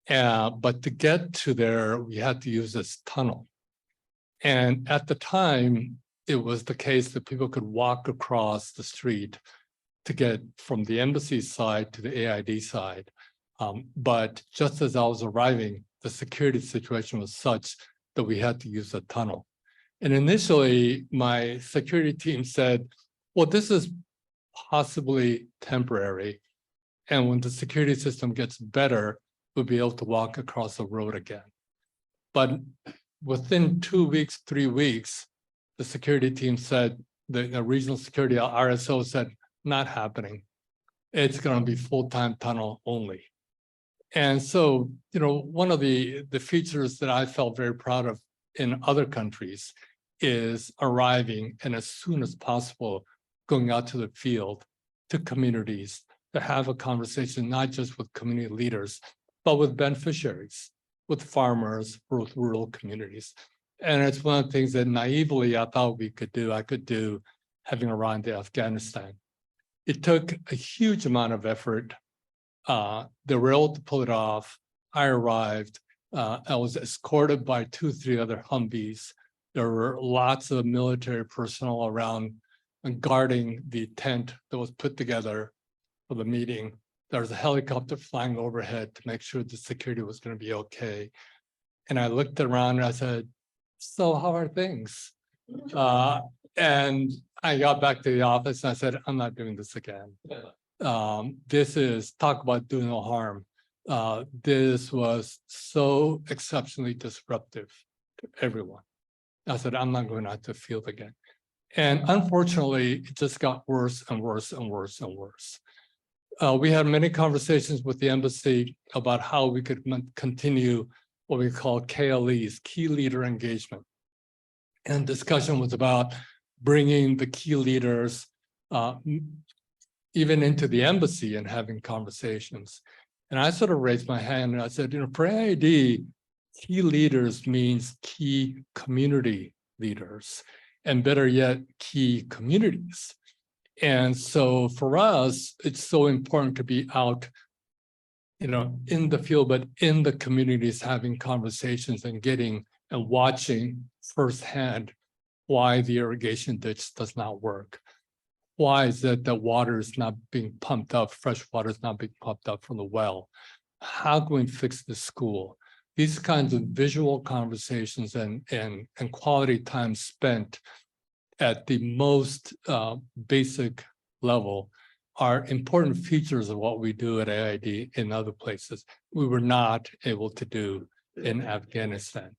But to get to there, we had to use this tunnel. And at the time, it was the case that people could walk across the street to get from the embassy side to the AID side. But just as I was arriving, the security situation was such that we had to use a tunnel. And initially, my security team said, well, this is possibly temporary. And when the security system gets better, we'll be able to walk across the road again. But within 2 weeks, 3 weeks, the security team said, the regional security RSO said, not happening. It's going to be full-time tunnel only. And so, one of the features that I felt very proud of in other countries is arriving and as soon as possible going out to the field, to communities, to have a conversation, not just with community leaders, but with beneficiaries, with farmers, with rural communities. And it's one of the things that naively I thought I could do having arrived in Afghanistan. It took a huge amount of effort. They were able to pull it off. I arrived. I was escorted by 2, 3 other Humvees. There were lots of military personnel around and guarding the tent that was put together for the meeting. There was a helicopter flying overhead to make sure the security was going to be okay. And I looked around and I said, so how are things? And I got back to the office and I said, I'm not doing this again. This is, talk about doing no harm. This was so exceptionally disruptive to everyone. I said, I'm not going out to the field again. And unfortunately, it just got worse and worse and worse and worse. We had many conversations with the embassy about how we could continue what we call KLEs, key leader engagement. And discussion was about bringing the key leaders even into the embassy and having conversations. And I sort of raised my hand and I said, for AID, key leaders means key community leaders, and better yet, key communities. And so for us, it's so important to be out, in the field, but in the communities, having conversations and getting and watching firsthand why the irrigation ditch does not work. Why is it that water is not being pumped up, fresh water is not being pumped up from the well? How can we fix the school? These kinds of visual conversations and quality time spent at the most basic level are important features of what we do at AID in other places we were not able to do in Afghanistan.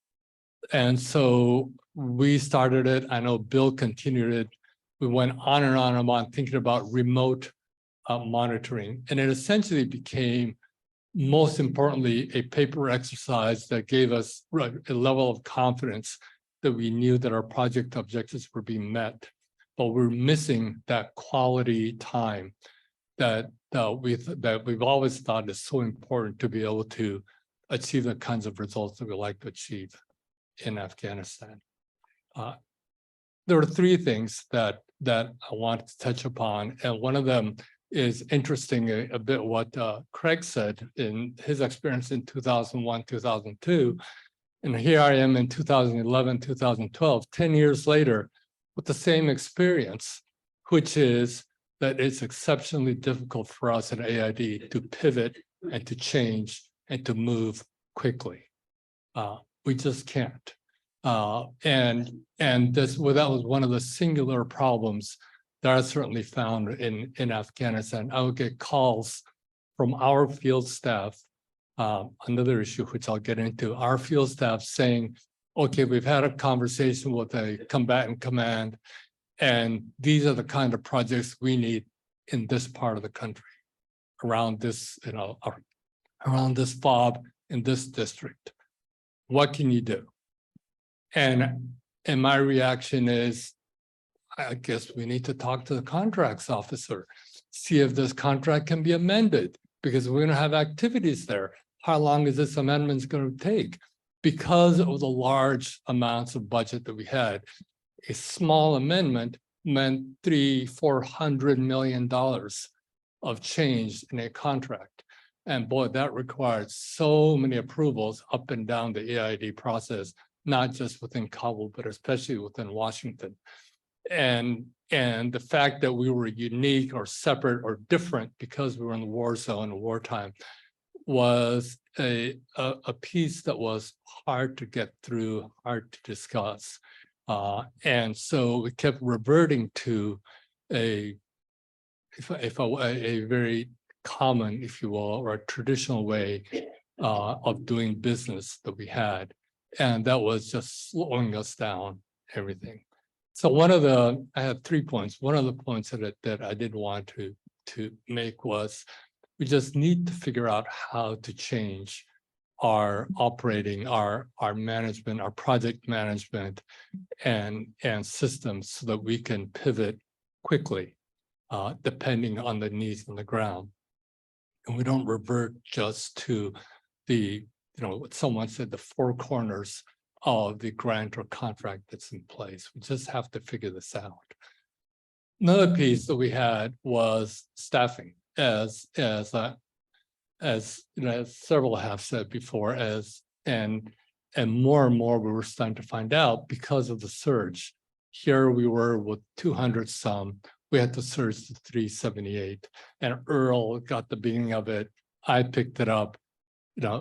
And so we started it. I know Bill continued it. We went on and on and on thinking about remote monitoring. And it essentially became, most importantly, a paper exercise that gave us a level of confidence that we knew that our project objectives were being met, but we're missing that quality time that we've always thought is so important to be able to achieve the kinds of results that we like to achieve in Afghanistan. There are three things that I want to touch upon, and one of them is interesting a bit what Craig said in his experience in 2001, 2002. And here I am in 2011, 2012, 10 years later with the same experience, which is that it's exceptionally difficult for us at AID to pivot and to change and to move quickly. We just can't. And that was one of the singular problems that I certainly found in Afghanistan. I would get calls from our field staff, another issue which I'll get into, our field staff saying, okay, we've had a conversation with a combatant command, and these are the kind of projects we need in this part of the country, around this, around this FOB in this district. What can you do? And my reaction is, I guess we need to talk to the contracts officer, see if this contract can be amended, because we're going to have activities there. How long is this amendment going to take? Because of the large amounts of budget that we had, a small amendment meant $300-400 million of change in a contract. And boy, that required so many approvals up and down the AID process, not just within Kabul, but especially within Washington. And the fact that we were unique or separate or different because we were in the war zone, wartime, was a piece that was hard to get through, hard to discuss. And so we kept reverting to a very common, if you will, or a traditional way of doing business that we had. And that was just slowing us down, everything. So I had 3 points. One of the points that I did want to make was we just need to figure out how to change our operating, our management, our project management and systems so that we can pivot quickly, depending on the needs on the ground. And we don't revert just to what someone said, the four corners of the grant or contract that's in place. We just have to figure this out. Another piece that we had was staffing, as several have said before, and more and more we were starting to find out because of the surge. Here we were with 200 some, we had to surge to 378, and Earl got the beginning of it. I picked it up.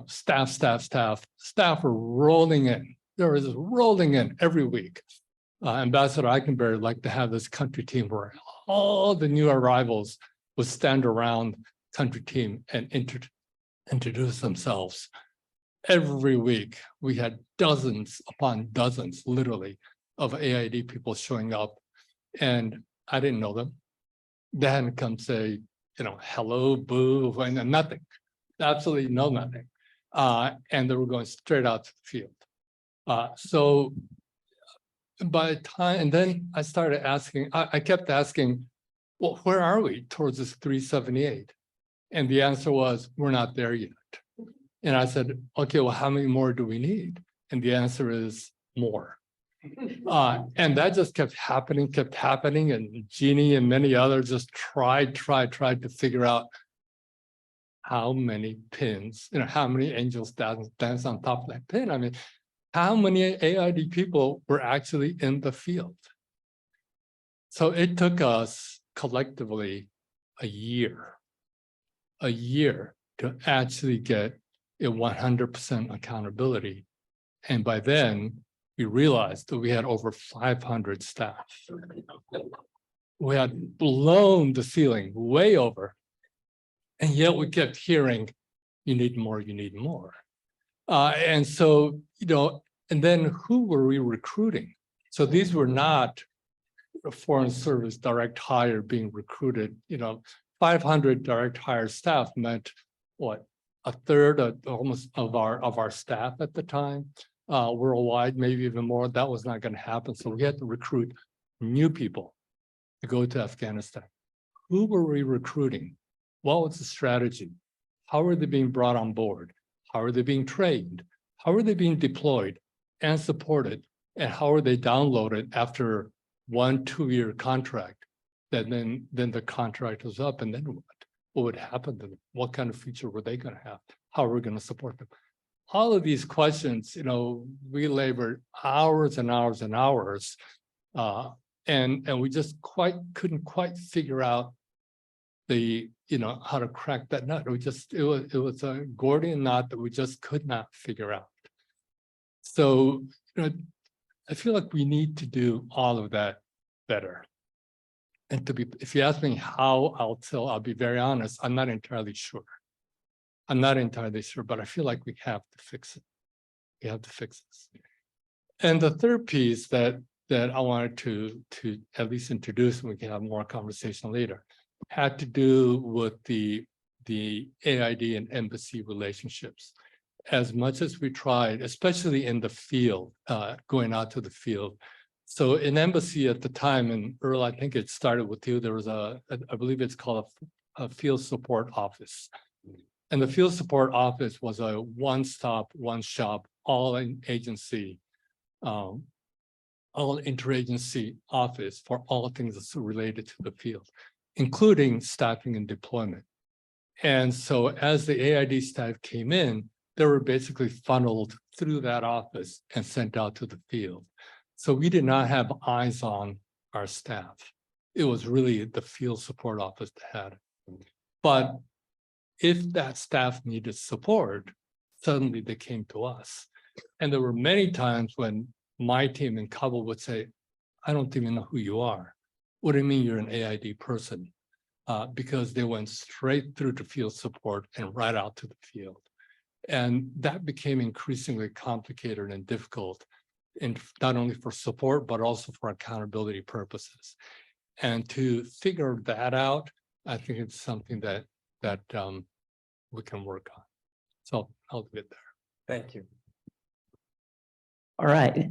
Staff were rolling in. There was rolling in every week. Ambassador Eichenberg liked to have this country team where all the new arrivals would stand around country team and introduce themselves. Every week, we had dozens upon dozens, literally, of AID people showing up, and I didn't know them. They hadn't come say, hello, boo, and nothing, absolutely nothing. And they were going straight out to the field. So by the time, and then I started asking, I kept asking, well, where are we towards this 378? And the answer was, we're not there yet. And I said, okay, well, how many more do we need? And the answer is more. And that just kept happening. And Jeannie and many others just tried to figure out how many pins, how many angels dance on top of that pin. I mean, how many AID people were actually in the field? So it took us collectively a year to actually get a 100% accountability. And by then, we realized that we had over 500 staff. We had blown the ceiling way over. And yet we kept hearing, you need more, you need more. And so, and then who were we recruiting? So these were not a foreign service direct hire being recruited. 500 direct hire staff meant what? A third almost of our staff at the time, worldwide, maybe even more. That was not going to happen. So we had to recruit new people to go to Afghanistan. Who were we recruiting? What was the strategy? How are they being brought on board? How are they being trained? How are they being deployed and supported? And how are they downloaded after 1-2 year contract? Then the contract was up, and then what? What would happen to them? What kind of future were they going to have? How are we going to support them? All of these questions, we labored hours and hours and hours, and we just couldn't quite figure out how to crack that nut. It was a Gordian knot that we just could not figure out. So, I feel like we need to do all of that better. And if you ask me how I'll be very honest, I'm not entirely sure. But I feel like we have to fix it. We have to fix this. And the third piece that I wanted to at least introduce, and we can have more conversation later, had to do with the AID and embassy relationships. As much as we tried, especially in the field, going out to the field. So in embassy at the time, and Earl, I think it started with you, there was I believe it's called a field support office. And the field support office was a one-stop, one-shop, all-agency, all interagency office for all things that's related to the field, including staffing and deployment. And so as the AID staff came in, they were basically funneled through that office and sent out to the field. So we did not have eyes on our staff. It was really the field support office that had it. But if that staff needed support, suddenly they came to us. And there were many times when my team in Kabul would say, I don't even know who you are. What do you mean you're an AID person? Because they went straight through to field support and right out to the field. And that became increasingly complicated and difficult, and not only for support, but also for accountability purposes. And to figure that out, I think it's something that we can work on. So I'll leave it there. Thank you. All right.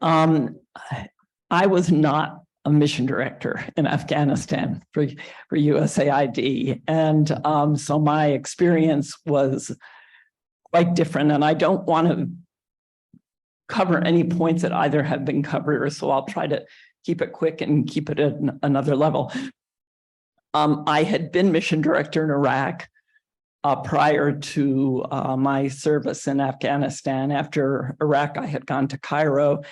I was not a mission director in Afghanistan for USAID. And so my experience was quite different. And I don't want to cover any points that either have been covered, so I'll try to keep it quick and keep it at another level. I had been mission director in Iraq prior to my service in Afghanistan. After Iraq, I had gone to Cairo.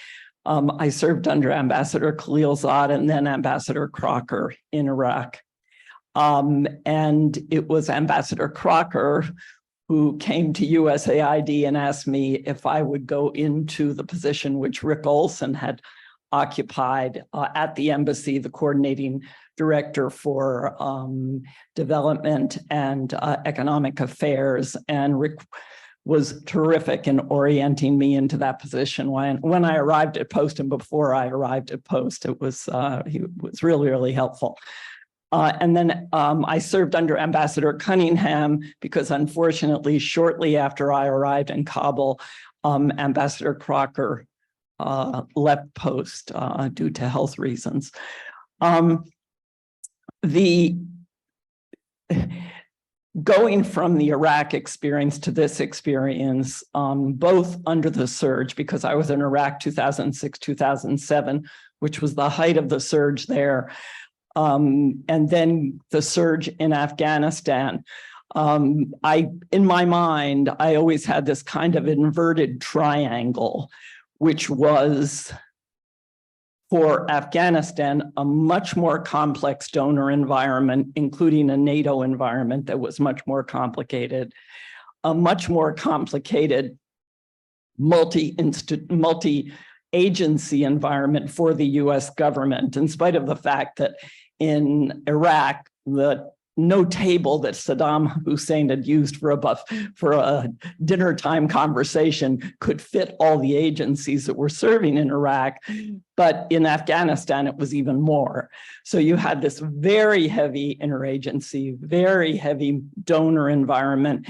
I served under Ambassador Khalilzad and then Ambassador Crocker in Iraq. And it was Ambassador Crocker who came to USAID and asked me if I would go into the position which Rick Olson had occupied at the embassy, the coordinating director for development and economic affairs, and Rick was terrific in orienting me into that position when I arrived at Post and before I arrived at Post. It was he was really, really helpful. And then I served under Ambassador Cunningham because unfortunately, shortly after I arrived in Kabul, Ambassador Crocker left Post due to health reasons. Going from the Iraq experience to this experience, both under the surge, because I was in Iraq 2006, 2007, which was the height of the surge there, and then the surge in Afghanistan. In my mind, I always had this kind of inverted triangle, which was for Afghanistan, a much more complex donor environment, including a NATO environment that was much more complicated, a much more complicated multi-agency environment for the US government, in spite of the fact that in Iraq, no table that Saddam Hussein had used for a dinner time conversation could fit all the agencies that were serving in Iraq. But in Afghanistan, it was even more. So you had this very heavy interagency, very heavy donor environment,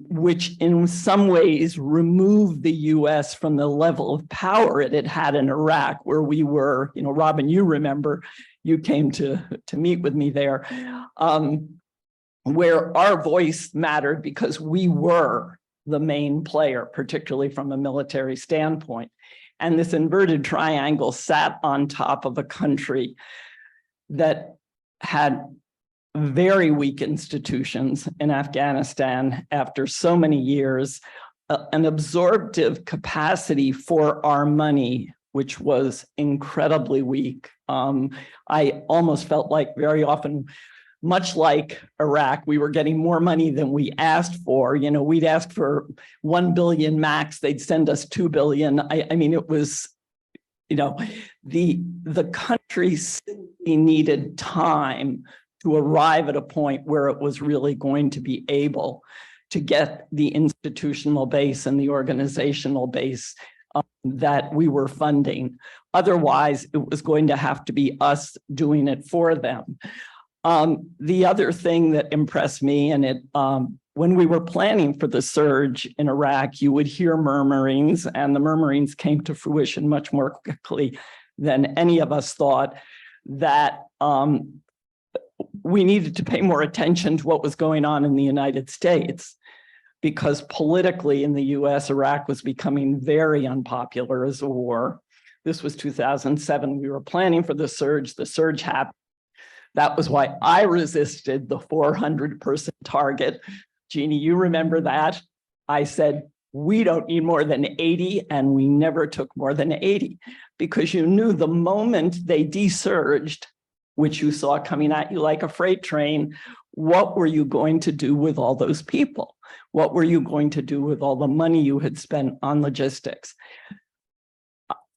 which in some ways removed the US from the level of power it had in Iraq, where we were, Robin, you remember, you came to meet with me there, where our voice mattered because we were the main player, particularly from a military standpoint. And this inverted triangle sat on top of a country that had very weak institutions in Afghanistan after so many years, an absorptive capacity for our money, which was incredibly weak. I almost felt like very often, much like Iraq, we were getting more money than we asked for. We'd ask for 1 billion max, they'd send us 2 billion. I mean, it was, the country simply needed time to arrive at a point where it was really going to be able to get the institutional base and the organizational base that we were funding. Otherwise, it was going to have to be us doing it for them. The other thing that impressed me, and when we were planning for the surge in Iraq, you would hear murmurings, and the murmurings came to fruition much more quickly than any of us thought, that we needed to pay more attention to what was going on in the United States, because politically in the US, Iraq was becoming very unpopular as a war. This was 2007. We were planning for the surge happened. That was why I resisted the 400-person target. Jeannie, you remember that? I said, we don't need more than 80, and we never took more than 80, because you knew the moment they desurged, which you saw coming at you like a freight train, what were you going to do with all those people? What were you going to do with all the money you had spent on logistics?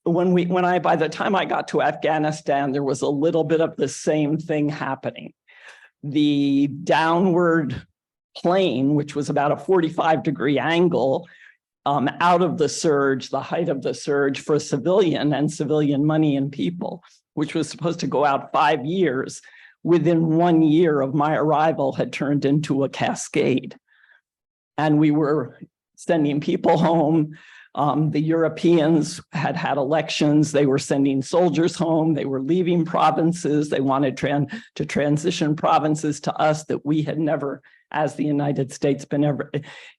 By the time I got to Afghanistan, there was a little bit of the same thing happening. The downward plane, which was about a 45-degree angle, out of the surge, the height of the surge for civilian money and people, which was supposed to go out 5 years, within 1 year of my arrival had turned into a cascade. And we were sending people home. The Europeans had had elections. They were sending soldiers home. They were leaving provinces. They wanted to transition provinces to us that we had never, as the United States, been ever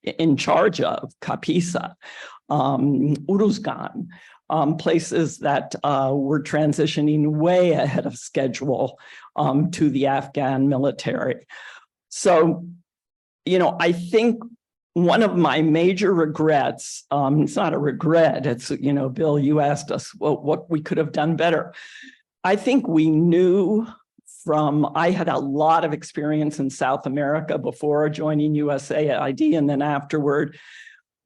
in charge of. Kapisa, Uruzgan, places that were transitioning way ahead of schedule to the Afghan military. So, I think one of my major regrets, it's not a regret, it's, Bill, you asked us what we could have done better. I think we knew I had a lot of experience in South America before joining USAID, and then afterward,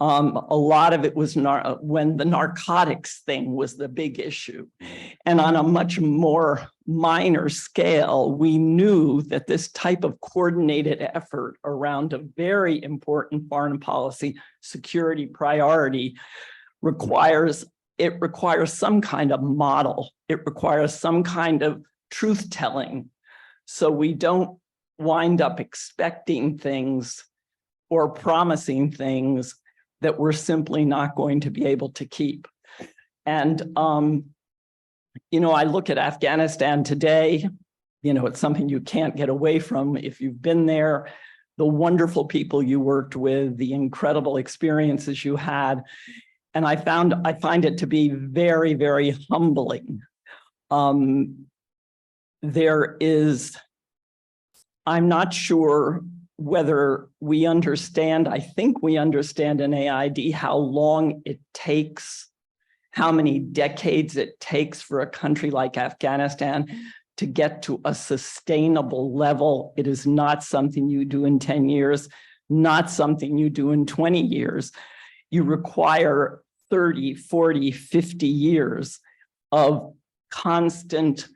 A lot of it was when the narcotics thing was the big issue. And on a much more minor scale, we knew that this type of coordinated effort around a very important foreign policy security priority requires some kind of model. It requires some kind of truth telling. So we don't wind up expecting things or promising things that we're simply not going to be able to keep. And, I look at Afghanistan today, it's something you can't get away from if you've been there, the wonderful people you worked with, the incredible experiences you had. And I find it to be very, very humbling. I'm not sure whether we understand, I think we understand in AID how long it takes, how many decades it takes for a country like Afghanistan to get to a sustainable level. It is not something you do in 10 years, not something you do in 20 years. You require 30, 40, 50 years of constant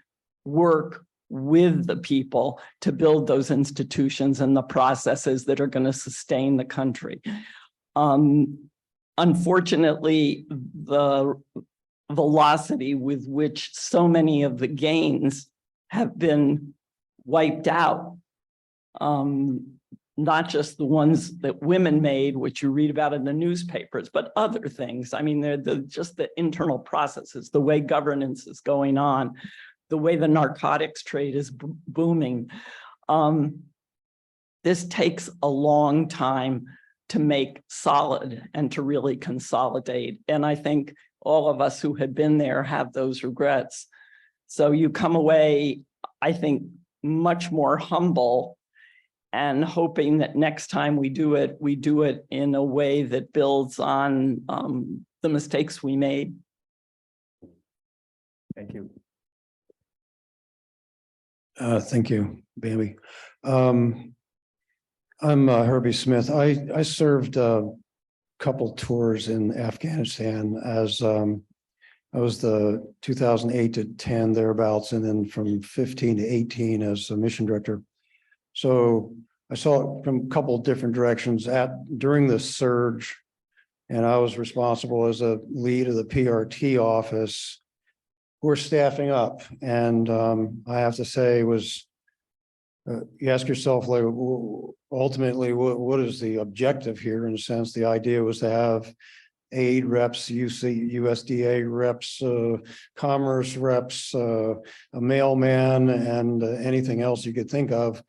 work with the people to build those institutions and the processes that are going to sustain the country. Unfortunately, the velocity with which so many of the gains have been wiped out, not just the ones that women made, which you read about in the newspapers, but other things. I mean, they're just the internal processes, the way governance is going on, the way the narcotics trade is booming. This takes a long time to make solid and to really consolidate. And I think all of us who had been there have those regrets. So you come away, I think, much more humble and hoping that next time we do it in a way that builds on the mistakes we made. Thank you. Thank you, Bambi. I'm Herbie Smith. I served a couple tours in Afghanistan as I was the 2008 to 10 thereabouts, and then from 15 to 18 as a mission director. So I saw it from a couple of different directions during the surge, and I was responsible as a lead of the PRT office. We're staffing up, and I have to say you ask yourself, like, ultimately, what is the objective here? In a sense, the idea was to have aid reps, USDA reps, commerce reps, a mailman, and anything else you could think of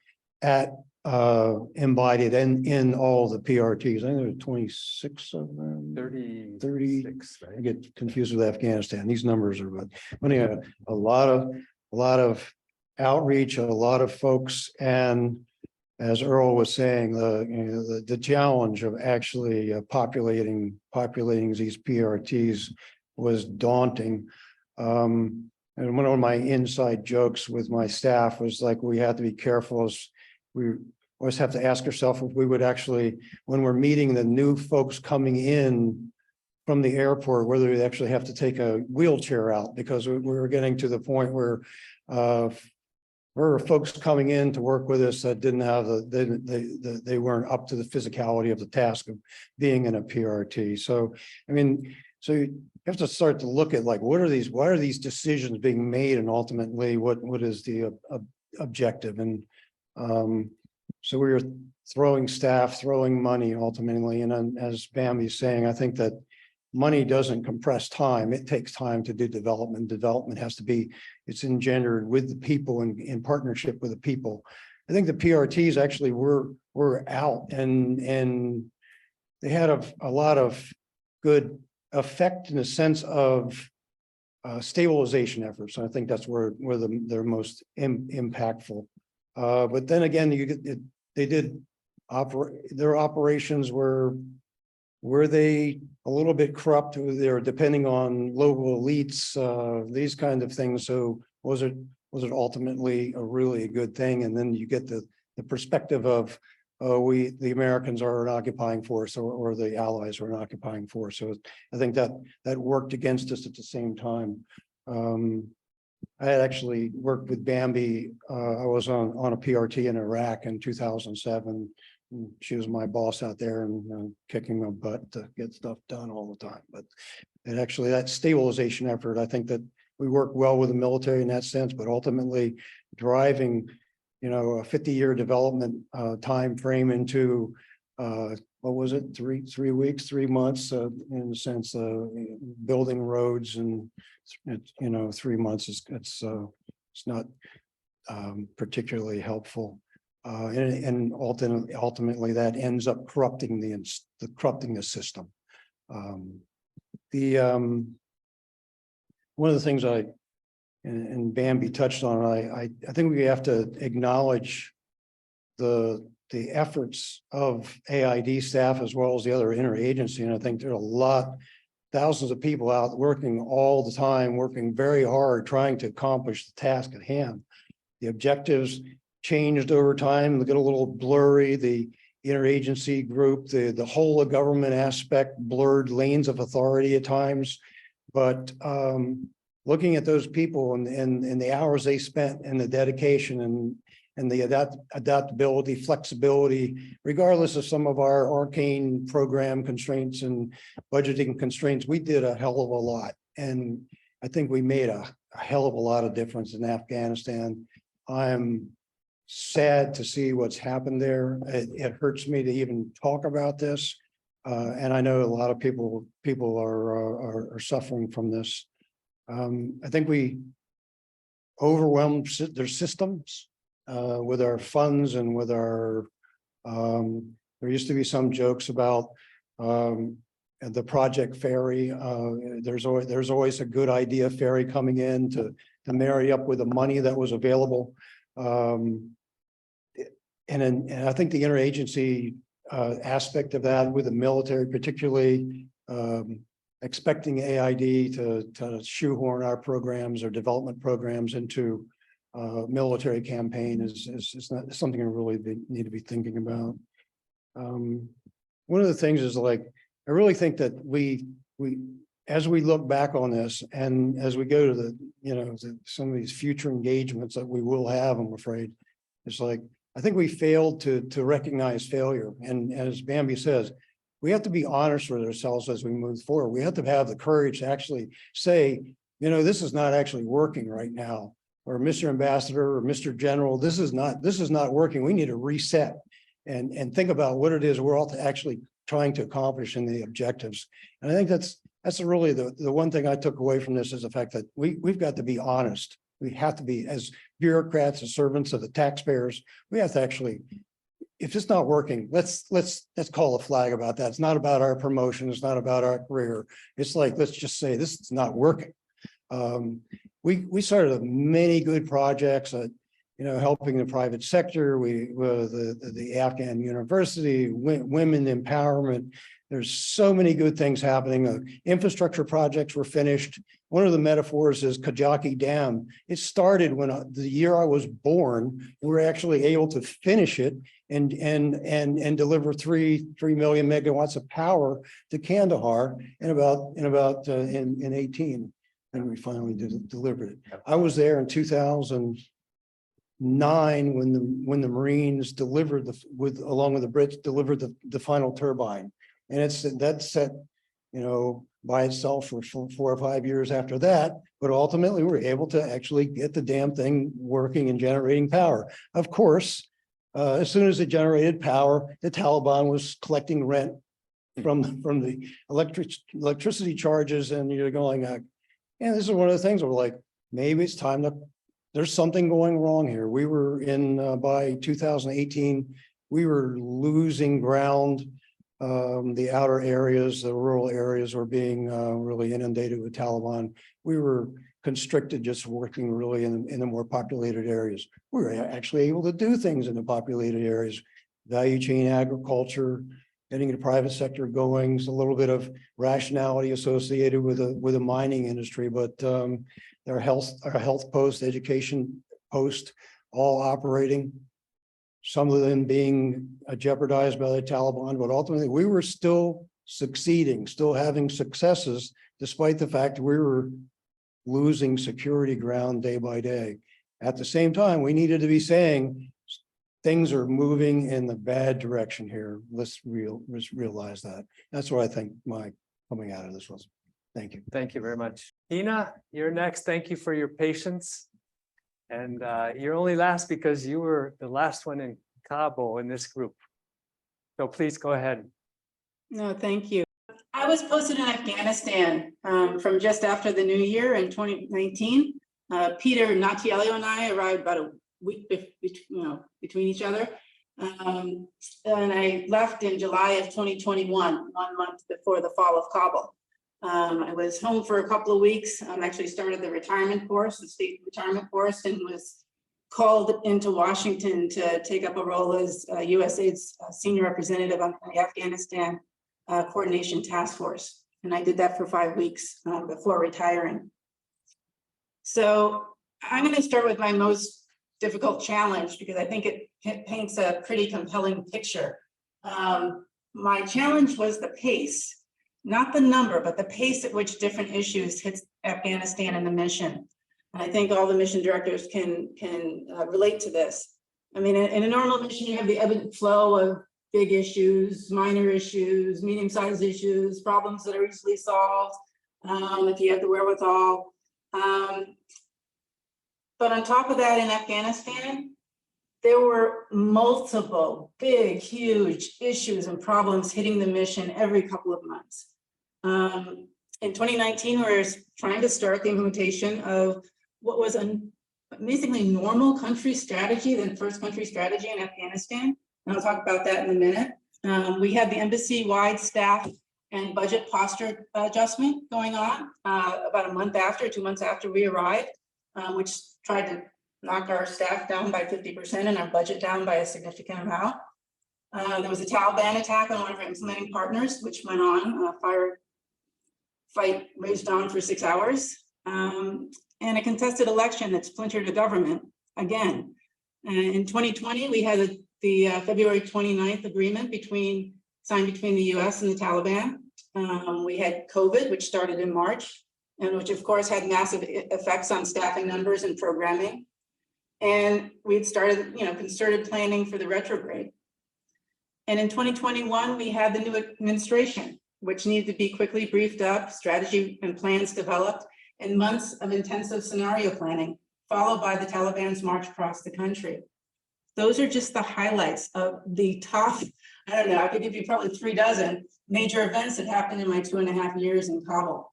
embodied in all the PRTs. I think there were 26 of them. 36, right? I get confused with Afghanistan. These numbers are, but anyway, a lot of outreach, a lot of folks, and as Earl was saying, the challenge of actually populating these PRTs was daunting. And one of my inside jokes with my staff was like, we had to be careful as we always have to ask ourselves if we would actually, when we're meeting the new folks coming in from the airport, whether we actually have to take a wheelchair out, because we were getting to the point where there were folks coming in to work with us that didn't have they weren't up to the physicality of the task of being in a PRT. So, I mean, so you have to start to look at, like, why are these decisions being made, and ultimately what is the objective? And so we were throwing staff, throwing money ultimately. And as Bambi's saying, I think that money doesn't compress time. It takes time to do development. Development has to be, it's engendered with the people and in partnership with the people. I think the PRTs actually were out and they had a lot of good effect in the sense of stabilization efforts. And I think that's where they're most impactful. But then again, they did their operations were they a little bit corrupt? They were depending on local elites, these kind of things. So was it ultimately a really good thing? And then you get the perspective of the Americans are an occupying force, or the Allies are an occupying force. So I think that worked against us at the same time. I had actually worked with Bambi. I was on a PRT in Iraq in 2007. She was my boss out there and kicking my butt to get stuff done all the time. But actually, that stabilization effort, I think that we work well with the military in that sense, but ultimately driving, a 50-year development time frame into what was it, 3 weeks, 3 months, in the sense of building roads, and 3 months it's not particularly helpful. And ultimately that ends up corrupting the system. One of the things and Bambi touched on, I think we have to acknowledge the efforts of AID staff as well as the other interagency. And I think there are thousands of people out working all the time, working very hard, trying to accomplish the task at hand. The objectives changed over time, they get a little blurry. The interagency group, the whole of government aspect blurred lanes of authority at times. But looking at those people and the hours they spent and the dedication and the adaptability, flexibility, regardless of some of our arcane program constraints and budgeting constraints, we did a hell of a lot. And I think we made a hell of a lot of difference in Afghanistan. I'm sad to see what's happened there. It hurts me to even talk about this. And I know a lot of people are suffering from this. I think we overwhelmed their systems with our funds and with our, there used to be some jokes about the Project Ferry. There's always a good idea ferry coming in to marry up with the money that was available. And I think the interagency aspect of that with the military, particularly expecting AID to shoehorn our programs or development programs into military campaign is not something I really need to be thinking about. One of the things is, like, I really think that we as we look back on this and as we go to some of these future engagements that we will have, I'm afraid, it's like, I think we failed to recognize failure. And as Bambi says, we have to be honest with ourselves as we move forward. We have to have the courage to actually say, this is not actually working right now, or Mr. Ambassador or Mr. General, this is not working. We need to reset and think about what it is we're all actually trying to accomplish in the objectives. And I think that's really the one thing I took away from this, is the fact that we've got to be honest. We have to be, as bureaucrats and servants of the taxpayers, we have to actually, if it's not working, let's call a flag about that. It's not about our promotion. It's not about our career. It's like, let's just say this is not working. We started many good projects, helping the private sector. The Afghan University, women empowerment. There's so many good things happening. Infrastructure projects were finished. One of the metaphors is Kajaki Dam. It started when the year I was born. We were actually able to finish it and deliver 3 million megawatts of power to Kandahar in 18, and we finally delivered it. I was there in 2009 when the Marines delivered along with the Brits delivered the final turbine. And that's set, by itself for 4 or 5 years after that. But ultimately, we were able to actually get the damn thing working and generating power. Of course, as soon as it generated power, the Taliban was collecting rent from the electricity charges, and you're going, and this is one of the things where we're like, maybe it's time there's something going wrong here. We were by 2018, we were losing ground. The outer areas, the rural areas were being really inundated with Taliban. We were constricted, just working really in the more populated areas. We were actually able to do things in the populated areas, value chain agriculture, getting the private sector going. There's a little bit of rationality associated with the mining industry, but our health post, education post, all operating. some of them being jeopardized by the Taliban, but ultimately we were still succeeding, still having successes, despite the fact we were losing security ground day by day. At the same time, we needed to be saying things are moving in the bad direction here. Let's realize that. That's what I think my coming out of this was. Thank you. Thank you very much. Ina, you're next. Thank you for your patience. And you're only last because you were the last one in Cabo in this group. So please go ahead. No, thank you. I was posted in Afghanistan from just after the new year in 2019. Peter Natiello and I arrived about a week between each other. And I left in July of 2021, 1 month before the fall of Kabul. I was home for a couple of weeks. Actually started the retirement course, the state retirement course, and was called into Washington to take up a role as USAID's senior representative on the Afghanistan Coordination Task Force. And I did that for 5 weeks before retiring. So I'm going to start with my most difficult challenge because I think it paints a pretty compelling picture. My challenge was the pace. Not the number, but the pace at which different issues hit Afghanistan and the mission. And I think all the mission directors can relate to this. I mean, in a normal mission, you have the ebb and flow of big issues, minor issues, medium-sized issues, problems that are easily solved, if you have the wherewithal. But on top of that, in Afghanistan, there were multiple big, huge issues and problems hitting the mission every couple of months. In 2019, we were trying to start the implementation of what was an amazingly normal country strategy, the first country strategy in Afghanistan. And I'll talk about that in a minute. We had the embassy-wide staff and budget posture adjustment going on about a month after, 2 months after we arrived, which tried to knock our staff down by 50% and our budget down by a significant amount. There was a Taliban attack on one of our implementing partners, which went on, fight raged on for 6 hours, and a contested election that splintered the government again. In 2020, we had the February 29th agreement signed between the US and the Taliban. We had COVID, which started in March, and which of course had massive effects on staffing numbers and programming. And we'd started, concerted planning for the retrograde. And in 2021, we had the new administration, which needed to be quickly briefed up, strategy and plans developed, and months of intensive scenario planning, followed by the Taliban's march across the country. Those are just the highlights of the top, I don't know, I could give you probably 3 dozen major events that happened in my 2.5 years in Kabul.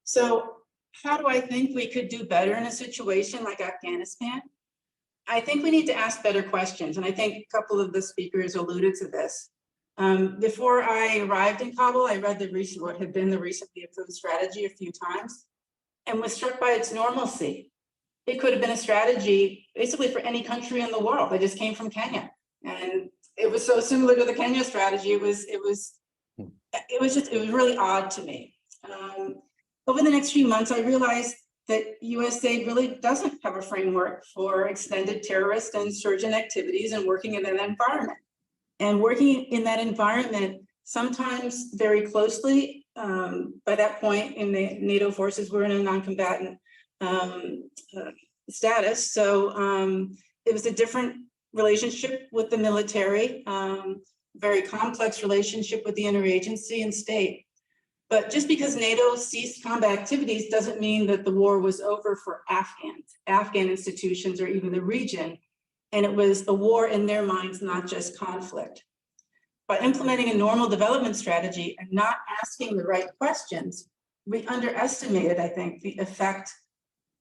So how do I think we could do better in a situation like Afghanistan? I think we need to ask better questions. And I think a couple of the speakers alluded to this. Before I arrived in Kabul, I read what had been the recently approved strategy a few times and was struck by its normalcy. It could have been a strategy basically for any country in the world. I just came from Kenya, and it was so similar to the Kenya strategy. It was really odd to me. Over the next few months, I realized that USAID really doesn't have a framework for extended terrorist and insurgent activities and working in that environment. And working in that environment, sometimes very closely, by that point in the NATO forces were in a non-combatant status. So it was a different relationship with the military, very complex relationship with the interagency and state. But just because NATO ceased combat activities doesn't mean that the war was over for Afghan institutions, or even the region. And it was a war in their minds, not just conflict. By implementing a normal development strategy and not asking the right questions, we underestimated, I think, the effect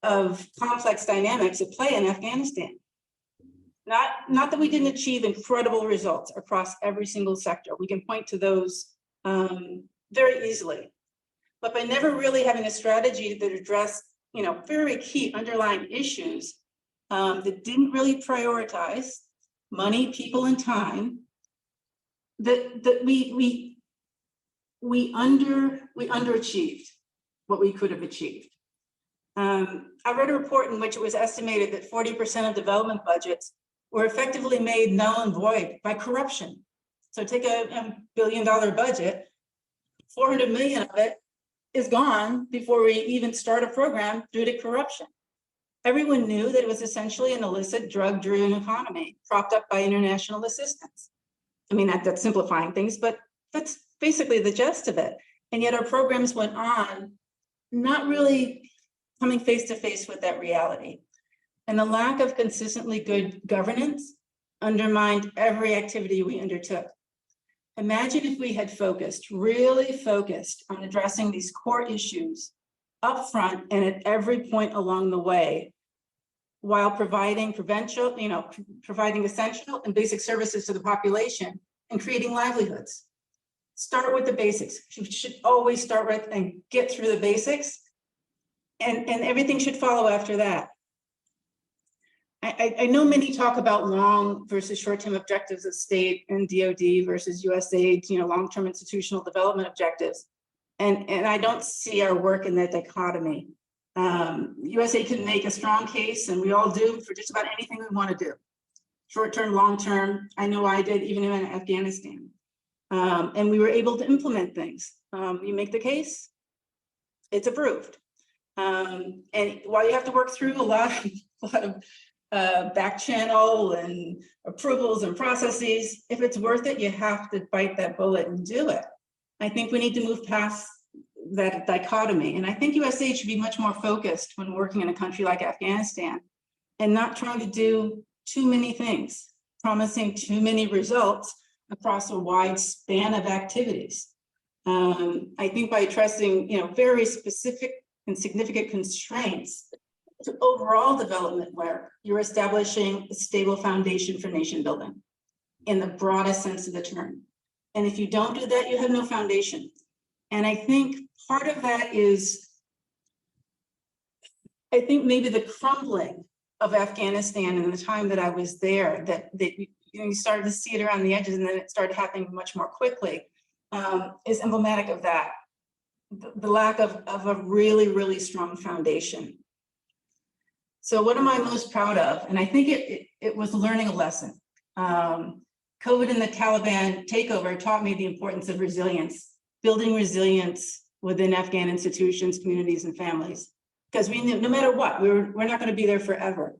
of complex dynamics at play in Afghanistan. Not that we didn't achieve incredible results across every single sector. We can point to those very easily, but by never really having a strategy that addressed, very key underlying issues that didn't really prioritize money, people, and time, that we underachieved what we could have achieved. I read a report in which it was estimated that 40% of development budgets were effectively made null and void by corruption. So take a billion-dollar budget, 400 million of it is gone before we even start a program due to corruption. Everyone knew that it was essentially an illicit drug-driven economy propped up by international assistance. I mean, that's simplifying things, but that's basically the gist of it. And yet our programs went on, not really coming face to face with that reality. And the lack of consistently good governance undermined every activity we undertook. Imagine if we had really focused on addressing these core issues upfront and at every point along the way, while providing providing essential and basic services to the population and creating livelihoods. Start with the basics. You should always start with and get through the basics, and everything should follow after that. I know many talk about long versus short-term objectives of state and DoD versus USAID, long-term institutional development objectives. And I don't see our work in that dichotomy. USAID can make a strong case, and we all do, for just about anything we want to do. Short-term, long-term, I know I did, even in Afghanistan. And we were able to implement things. You make the case, it's approved. And while you have to work through a lot of back channel and approvals and processes, if it's worth it, you have to bite that bullet and do it. I think we need to move past that dichotomy. And I think USAID should be much more focused when working in a country like Afghanistan and not trying to do too many things, promising too many results across a wide span of activities. I think by addressing, very specific and significant constraints to overall development work, you're establishing a stable foundation for nation building in the broadest sense of the term. And if you don't do that, you have no foundation. And I think part of that is, I think maybe the crumbling of Afghanistan in the time that I was there, that you started to see it around the edges and then it started happening much more quickly, is emblematic of that. The lack of a really, really strong foundation. So what am I most proud of? And I think it was learning a lesson. COVID and the Taliban takeover taught me the importance of resilience, building resilience within Afghan institutions, communities, and families. Because we knew no matter what, we're not going to be there forever.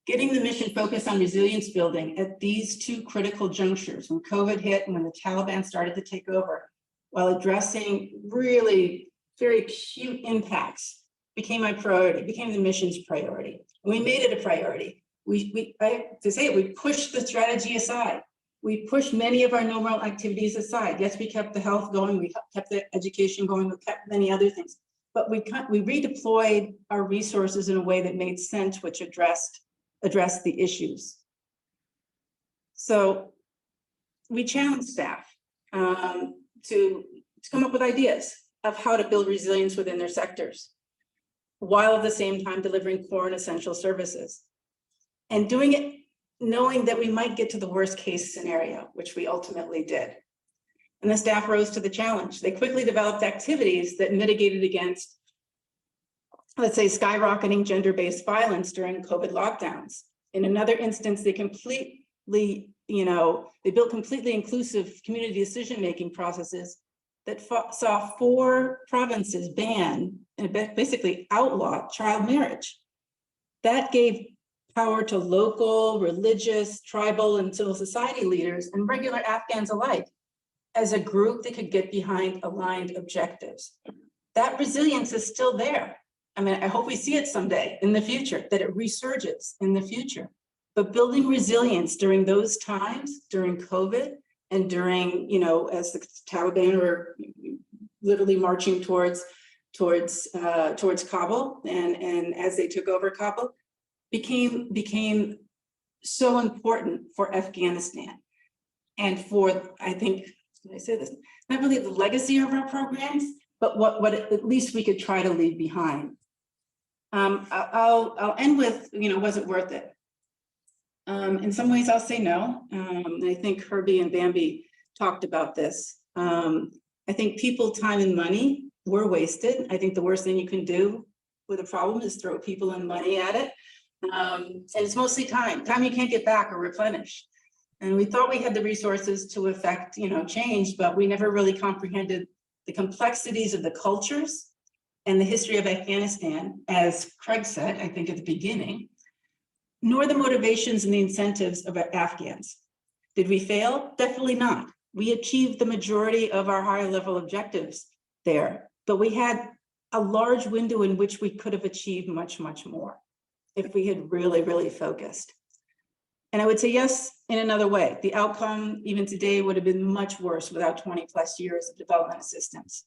Getting the mission focused on resilience building at these two critical junctures, when COVID hit and when the Taliban started to take over, while addressing really very acute impacts, became my priority, became the mission's priority. And we made it a priority. We pushed the strategy aside. We pushed many of our normal activities aside. Yes, we kept the health going, we kept the education going, we kept many other things. But we redeployed our resources in a way that made sense, which addressed the issues. So we challenged staff to come up with ideas of how to build resilience within their sectors, while at the same time delivering core and essential services. And doing it knowing that we might get to the worst case scenario, which we ultimately did. And the staff rose to the challenge. They quickly developed activities that mitigated against, let's say, skyrocketing gender-based violence during COVID lockdowns. In another instance, they built completely inclusive community decision-making processes that saw 4 provinces ban and basically outlaw child marriage. That gave power to local, religious, tribal, and civil society leaders and regular Afghans alike as a group that could get behind aligned objectives. That resilience is still there. I mean, I hope we see it someday in the future, that it resurges in the future. But building resilience during those times, during COVID, and during, as the Taliban were literally marching towards Kabul, and as they took over Kabul, became so important for Afghanistan. And for, I think, I say this, not really the legacy of our programs, but what at least we could try to leave behind. I'll end with, was it worth it? In some ways, I'll say no. I think Herbie and Bambi talked about this. I think people, time, and money were wasted. I think the worst thing you can do with a problem is throw people and money at it. And it's mostly time you can't get back or replenish. And we thought we had the resources to affect, change, but we never really comprehended the complexities of the cultures and the history of Afghanistan, as Craig said, I think at the beginning, nor the motivations and the incentives of Afghans. Did we fail? Definitely not. We achieved the majority of our higher level objectives there, but we had a large window in which we could have achieved much, much more if we had really, really focused. And I would say yes, in another way. The outcome even today would have been much worse without 20 plus years of development assistance.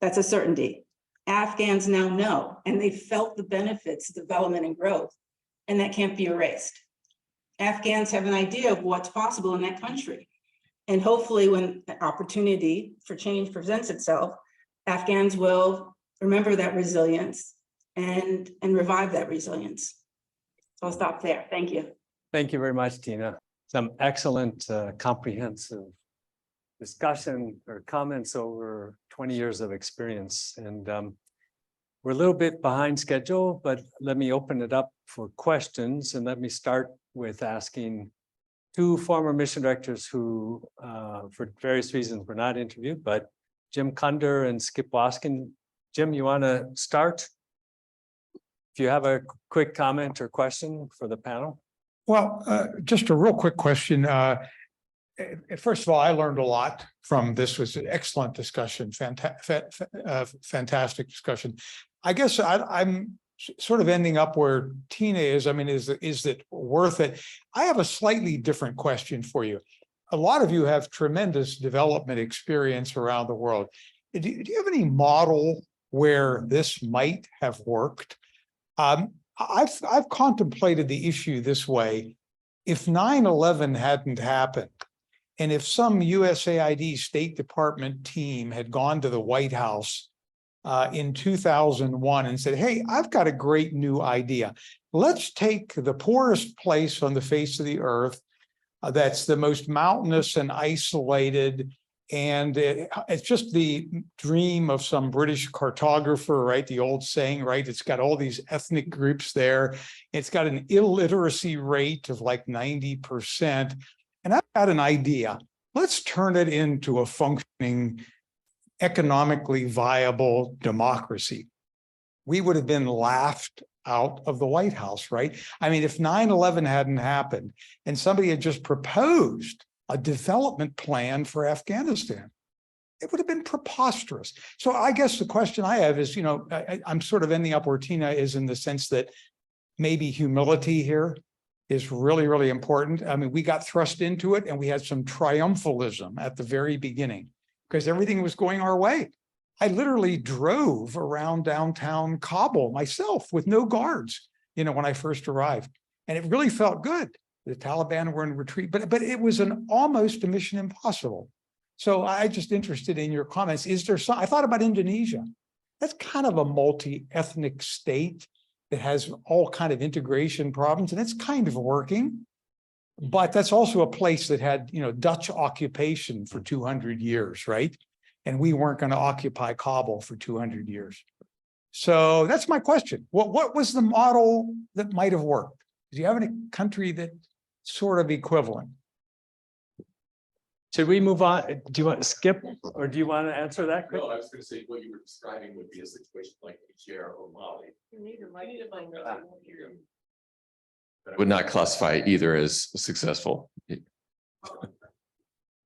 That's a certainty. Afghans now know, and they felt the benefits of development and growth, and that can't be erased. Afghans have an idea of what's possible in that country. And hopefully when the opportunity for change presents itself, Afghans will remember that resilience and revive that resilience. So I'll stop there. Thank you. Thank you very much, Tina. Some excellent comprehensive discussion or comments over 20 years of experience. And we're a little bit behind schedule, but let me open it up for questions. And let me start with asking two former mission directors who, for various reasons, were not interviewed, but Jim Cunder and Skip Waskin. Jim, you want to start? If you have a quick comment or question for the panel. Well, just a real quick question. First of all, I learned a lot from this. It was an excellent discussion, fantastic discussion. I guess I'm sort of ending up where Tina is. I mean, is it worth it? I have a slightly different question for you. A lot of you have tremendous development experience around the world. Do you have any model where this might have worked? I've contemplated the issue this way. If 9/11 hadn't happened, and if some USAID State Department team had gone to the White House in 2001 and said, hey, I've got a great new idea. Let's take the poorest place on the face of the earth that's the most mountainous and isolated, and it's just the dream of some British cartographer, right? The old saying, right? It's got all these ethnic groups there. It's got an illiteracy rate of like 90%. And I've got an idea. Let's turn it into a functioning, economically viable democracy. We would have been laughed out of the White House, right? I mean, if 9/11 hadn't happened and somebody had just proposed a development plan for Afghanistan, it would have been preposterous. So I guess the question I have is, I'm sort of ending up where Tina is in the sense that maybe humility here is really, really important. I mean, we got thrust into it and we had some triumphalism at the very beginning because everything was going our way. I literally drove around downtown Kabul myself with no guards, when I first arrived. And it really felt good. The Taliban were in retreat, but it was almost a mission impossible. So I just interested in your comments. Is there some, I thought about Indonesia. That's kind of a multi-ethnic state that has all kind of integration problems, and it's kind of working. But that's also a place that had, Dutch occupation for 200 years, right? And we weren't going to occupy Kabul for 200 years. So that's my question. What was the model that might have worked? Do you have any country that sort of equivalent? Should we move on? Do you want to skip or do you want to answer that? No, I was going to say what you were describing would be a situation like Niger or Mali. I would not classify either as successful.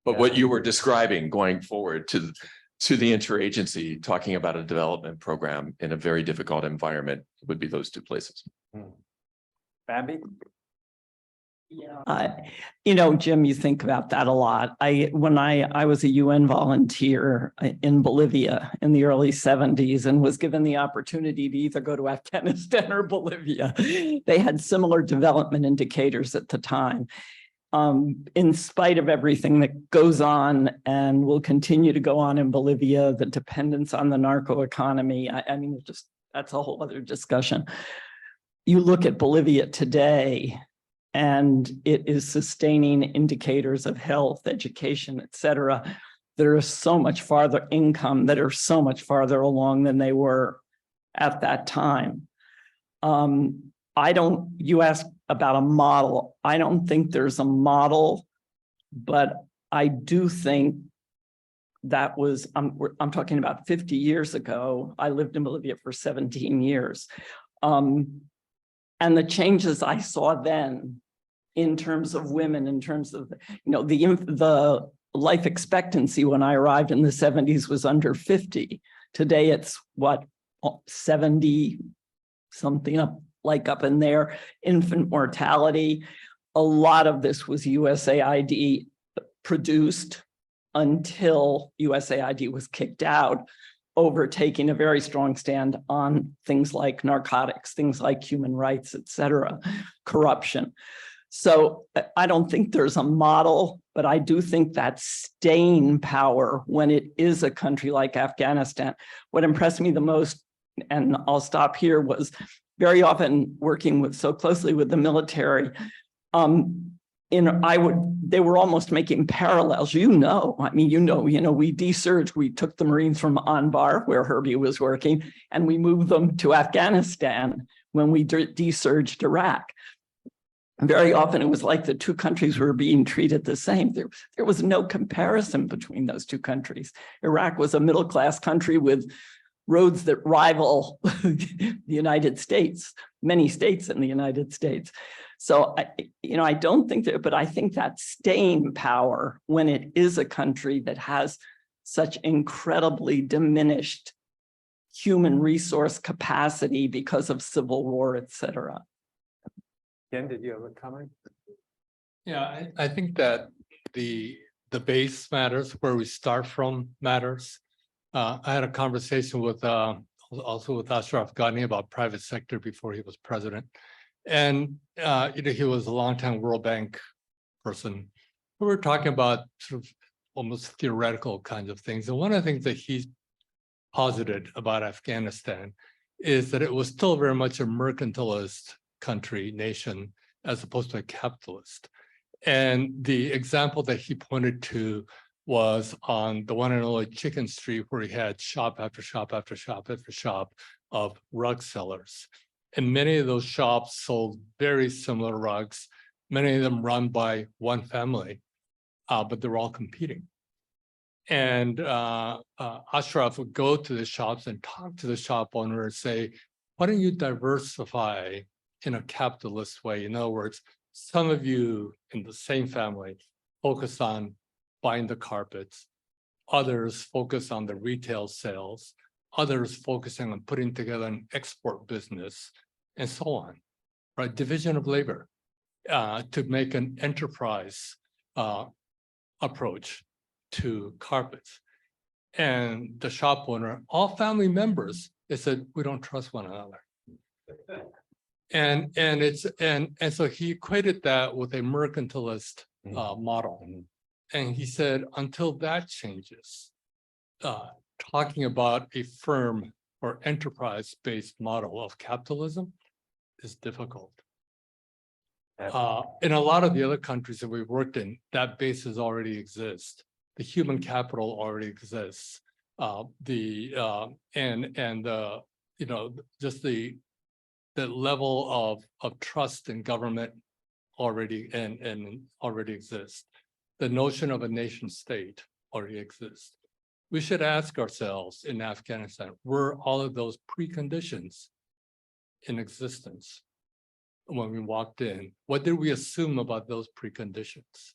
But what you were describing going forward to the interagency, talking about a development program in a very difficult environment would be those two places. Bambi? Jim, you think about that a lot. When I was a UN volunteer in Bolivia in the early 70s and was given the opportunity to either go to Afghanistan or Bolivia, they had similar development indicators at the time. In spite of everything that goes on and will continue to go on in Bolivia, the dependence on the narco economy, I mean, that's a whole other discussion. You look at Bolivia today, and it is sustaining indicators of health, education, et cetera, that are so much farther income, that are so much farther along than they were at that time. you asked about a model. I don't think there's a model, but I do think that was, I'm talking about 50 years ago. I lived in Bolivia for 17 years. And the changes I saw then in terms of women, in terms of, the life expectancy when I arrived in the 70s was under 50. Today it's what, 70 something up in there. Infant mortality. A lot of this was USAID produced until USAID was kicked out over taking a very strong stand on things like narcotics, things like human rights, et cetera, corruption. So I don't think there's a model, but I do think that staying power when it is a country like Afghanistan. What impressed me the most, and I'll stop here, was very often working so closely with the military. They were almost making parallels, we desurged, we took the Marines from Anbar, where Herbie was working, and we moved them to Afghanistan when we desurged Iraq. And very often it was like the two countries were being treated the same. There was no comparison between those two countries. Iraq was a middle-class country with roads that rival the United States, many states in the United States. So, I don't think that, but I think that staying power when it is a country that has such incredibly diminished human resource capacity because of civil war, et cetera. Ken, did you have a comment? Yeah, I think that the base matters, where we start from matters. I had a conversation with also with Ashraf Ghani about private sector before he was president. And he was a longtime World Bank person. We were talking about sort of almost theoretical kinds of things. And one of the things that he posited about Afghanistan is that it was still very much a mercantilist country, nation, as opposed to a capitalist. And the example that he pointed to was on the one and only Chicken Street, where he had shop after shop after shop after shop of rug sellers. And many of those shops sold very similar rugs, many of them run by one family, but they're all competing. And Ashraf would go to the shops and talk to the shop owner and say, why don't you diversify in a capitalist way? In other words, some of you in the same family focus on buying the carpets, others focus on the retail sales, others focusing on putting together an export business, and so on, right? Division of labor to make an enterprise approach to carpets. And the shop owner, all family members, they said, we don't trust one another. And so he equated that with a mercantilist model. And he said, until that changes, talking about a firm or enterprise-based model of capitalism is difficult. In a lot of the other countries that we've worked in, that basis already exists. The human capital already exists. Just the level of trust in government already already exists. The notion of a nation state already exists. We should ask ourselves in Afghanistan, were all of those preconditions in existence when we walked in? What did we assume about those preconditions?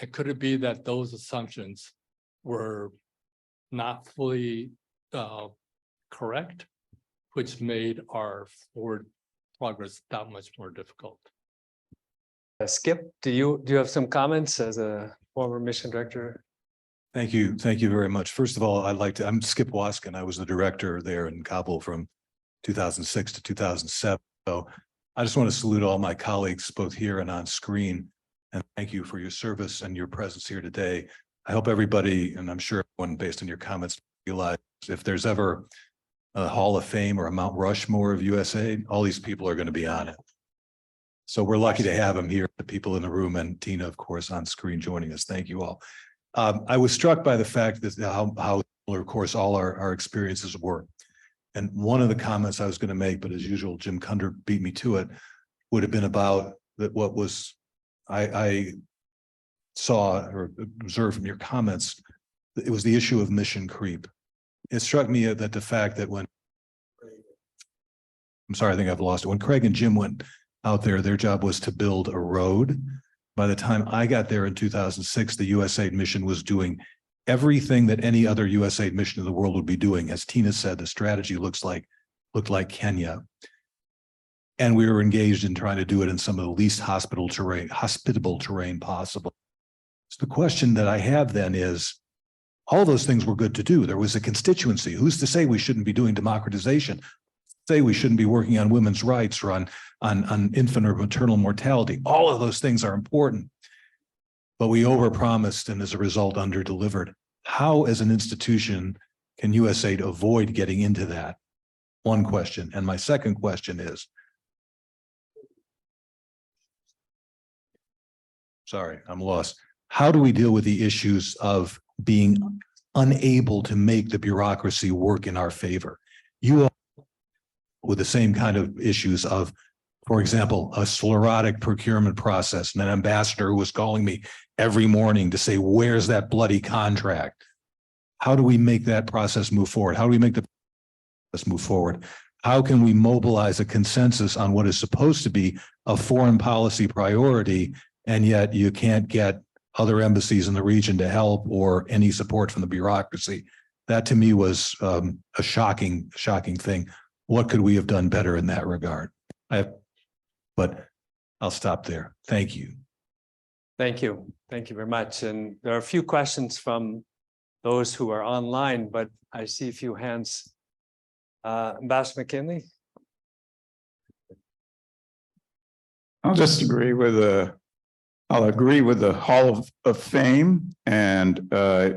And could it be that those assumptions were not fully correct, which made our forward progress that much more difficult? Skip, do you have some comments as a former mission director? Thank you. Thank you very much. First of all, I'm Skip Waskin. I was the director there in Kabul from 2006 to 2007. So I just want to salute all my colleagues, both here and on screen, and thank you for your service and your presence here today. I hope everybody, and I'm sure everyone based on your comments, realize if there's ever a Hall of Fame or a Mount Rushmore of USA, all these people are going to be on it. So we're lucky to have them here, the people in the room, and Tina, of course, on screen joining us. Thank you all. I was struck by the fact that how of course, all our experiences were. And one of the comments I was going to make, but as usual, Jim Cunder beat me to it, would have been about that what was I saw or observed from your comments, it was the issue of mission creep. It struck me that the fact that when I'm sorry, I think I've lost it. When Craig and Jim went out there, their job was to build a road. By the time I got there in 2006, the USAID mission was doing everything that any other USAID mission in the world would be doing. As Tina said, the strategy looked like Kenya. And we were engaged in trying to do it in some of the least hospitable terrain possible. So the question that I have then is, all those things were good to do. There was a constituency. Who's to say we shouldn't be doing democratization? Say we shouldn't be working on women's rights or on infant or maternal mortality. All of those things are important. But we overpromised and as a result underdelivered. How as an institution can USAID avoid getting into that? One question. And my second question is, sorry, I'm lost. How do we deal with the issues of being unable to make the bureaucracy work in our favor? You all with the same kind of issues of, for example, a sclerotic procurement process and an ambassador who was calling me every morning to say, where's that bloody contract? How do we make that process move forward? How do we make the process move forward? How can we mobilize a consensus on what is supposed to be a foreign policy priority, and yet you can't get other embassies in the region to help or any support from the bureaucracy? That to me was a shocking thing. What could we have done better in that regard? But I'll stop there. Thank you. Thank you. Thank you very much. And there are a few questions from those who are online, but I see a few hands. Ambassador McKinley? I'll just agree with I'll agree with the Hall of Fame, and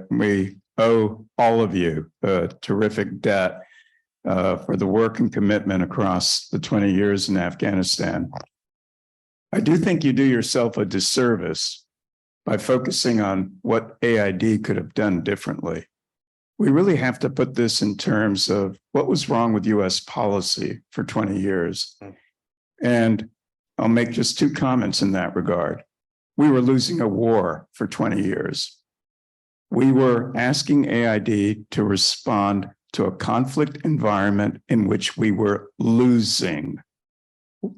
we owe all of you a terrific debt for the work and commitment across the 20 years in Afghanistan. I do think you do yourself a disservice by focusing on what AID could have done differently. We really have to put this in terms of what was wrong with US policy for 20 years. And I'll make just two comments in that regard. We were losing a war for 20 years. We were asking AID to respond to a conflict environment in which we were losing.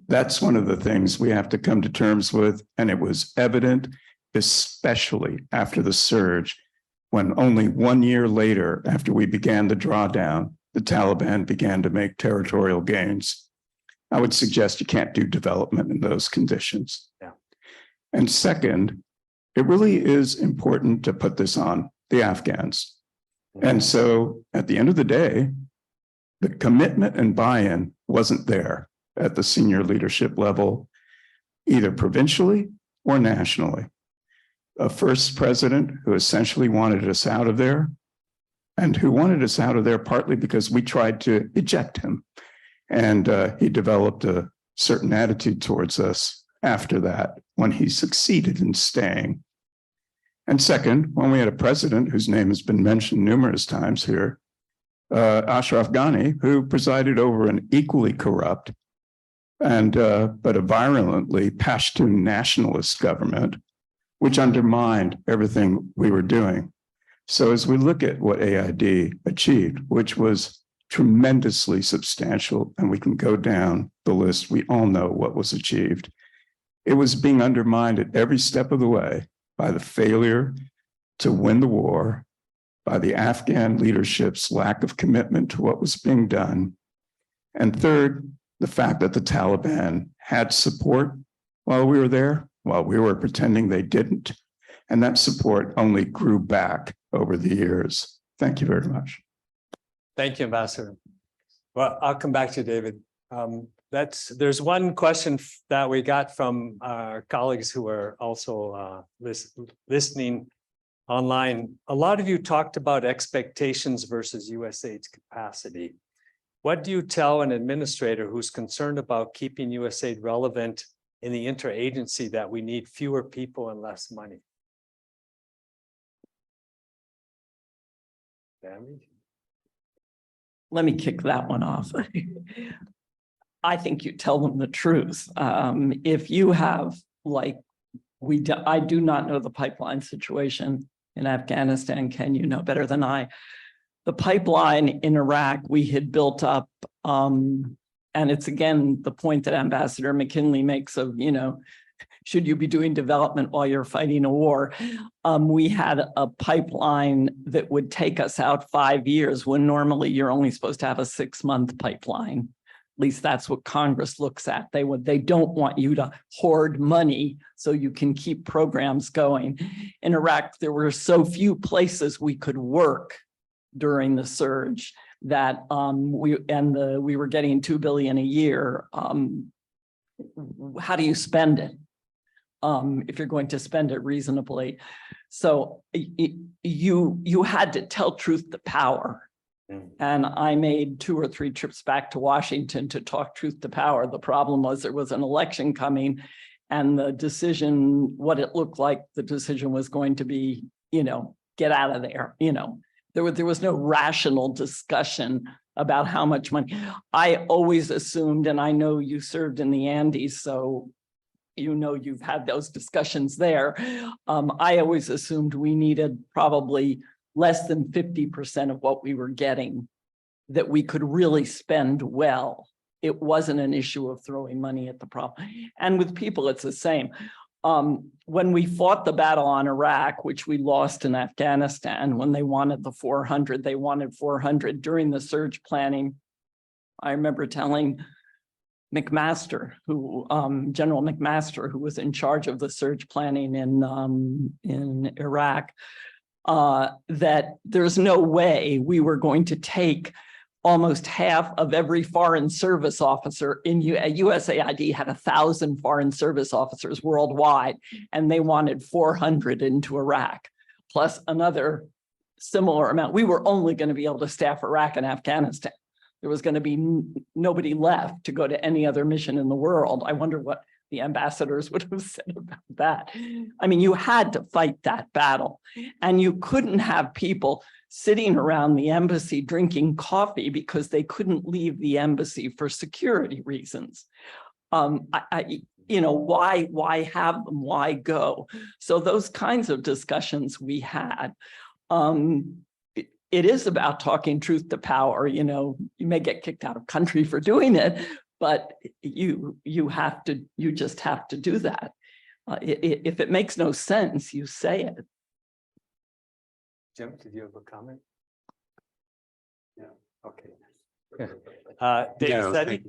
That's one of the things we have to come to terms with. And it was evident, especially after the surge, when only 1 year later, after we began the drawdown, the Taliban began to make territorial gains. I would suggest you can't do development in those conditions. Yeah. And second, it really is important to put this on the Afghans. And so at the end of the day, the commitment and buy-in wasn't there at the senior leadership level, either provincially or nationally. A first president who essentially wanted us out of there, and who wanted us out of there partly because we tried to eject him. And he developed a certain attitude towards us after that when he succeeded in staying. And second, when we had a president whose name has been mentioned numerous times here, Ashraf Ghani, who presided over an equally corrupt and but a virulently Pashtun nationalist government, which undermined everything we were doing. So as we look at what AID achieved, which was tremendously substantial, and we can go down the list, we all know what was achieved. It was being undermined at every step of the way by the failure to win the war, by the Afghan leadership's lack of commitment to what was being done. And third, the fact that the Taliban had support while we were there, while we were pretending they didn't. And that support only grew back over the years. Thank you very much. Thank you, Ambassador. Well, I'll come back to you, David. There's one question that we got from our colleagues who are also listening online. A lot of you talked about expectations versus USAID's capacity. What do you tell an administrator who's concerned about keeping USAID relevant in the interagency that we need fewer people and less money? Sammy? let me kick that one off. I think you tell them the truth. If you have, like, I do not know the pipeline situation in Afghanistan. Ken, you know better than I. The pipeline in Iraq, we had built up, and it's again, the point that Ambassador McKinley makes of, should you be doing development while you're fighting a war? We had a pipeline that would take us out 5 years when normally you're only supposed to have a 6-month pipeline. At least that's what Congress looks at. They don't want you to hoard money so you can keep programs going. In Iraq, there were so few places we could work during the surge that we were getting $2 billion a year. How do you spend it? If you're going to spend it reasonably. So you had to tell truth to power. And I made 2 or 3 trips back to Washington to talk truth to power. The problem was there was an election coming and the decision, what it looked like, the decision was going to be, get out of there. There was no rational discussion about how much money. I always assumed, and I know you served in the Andes, so you've had those discussions there. I always assumed we needed probably less than 50% of what we were getting that we could really spend well. It wasn't an issue of throwing money at the problem. And with people, it's the same. When we fought the battle on Iraq, which we lost in Afghanistan, when they wanted the 400, they wanted 400 during the surge planning. I remember telling McMaster, General McMaster, who was in charge of the surge planning in Iraq, that there's no way we were going to take almost half of every foreign service officer in USAID had 1,000 foreign service officers worldwide, and they wanted 400 into Iraq, plus another similar amount. We were only going to be able to staff Iraq and Afghanistan. There was going to be nobody left to go to any other mission in the world. I wonder what the ambassadors would have said about that. I mean, you had to fight that battle, and you couldn't have people sitting around the embassy drinking coffee because they couldn't leave the embassy for security reasons. Why have them? Why go? So those kinds of discussions we had. It is about talking truth to power. You may get kicked out of country for doing it, but you just have to do that. If it makes no sense, you say it. Jim, did you have a comment? Yeah. Okay. Dave,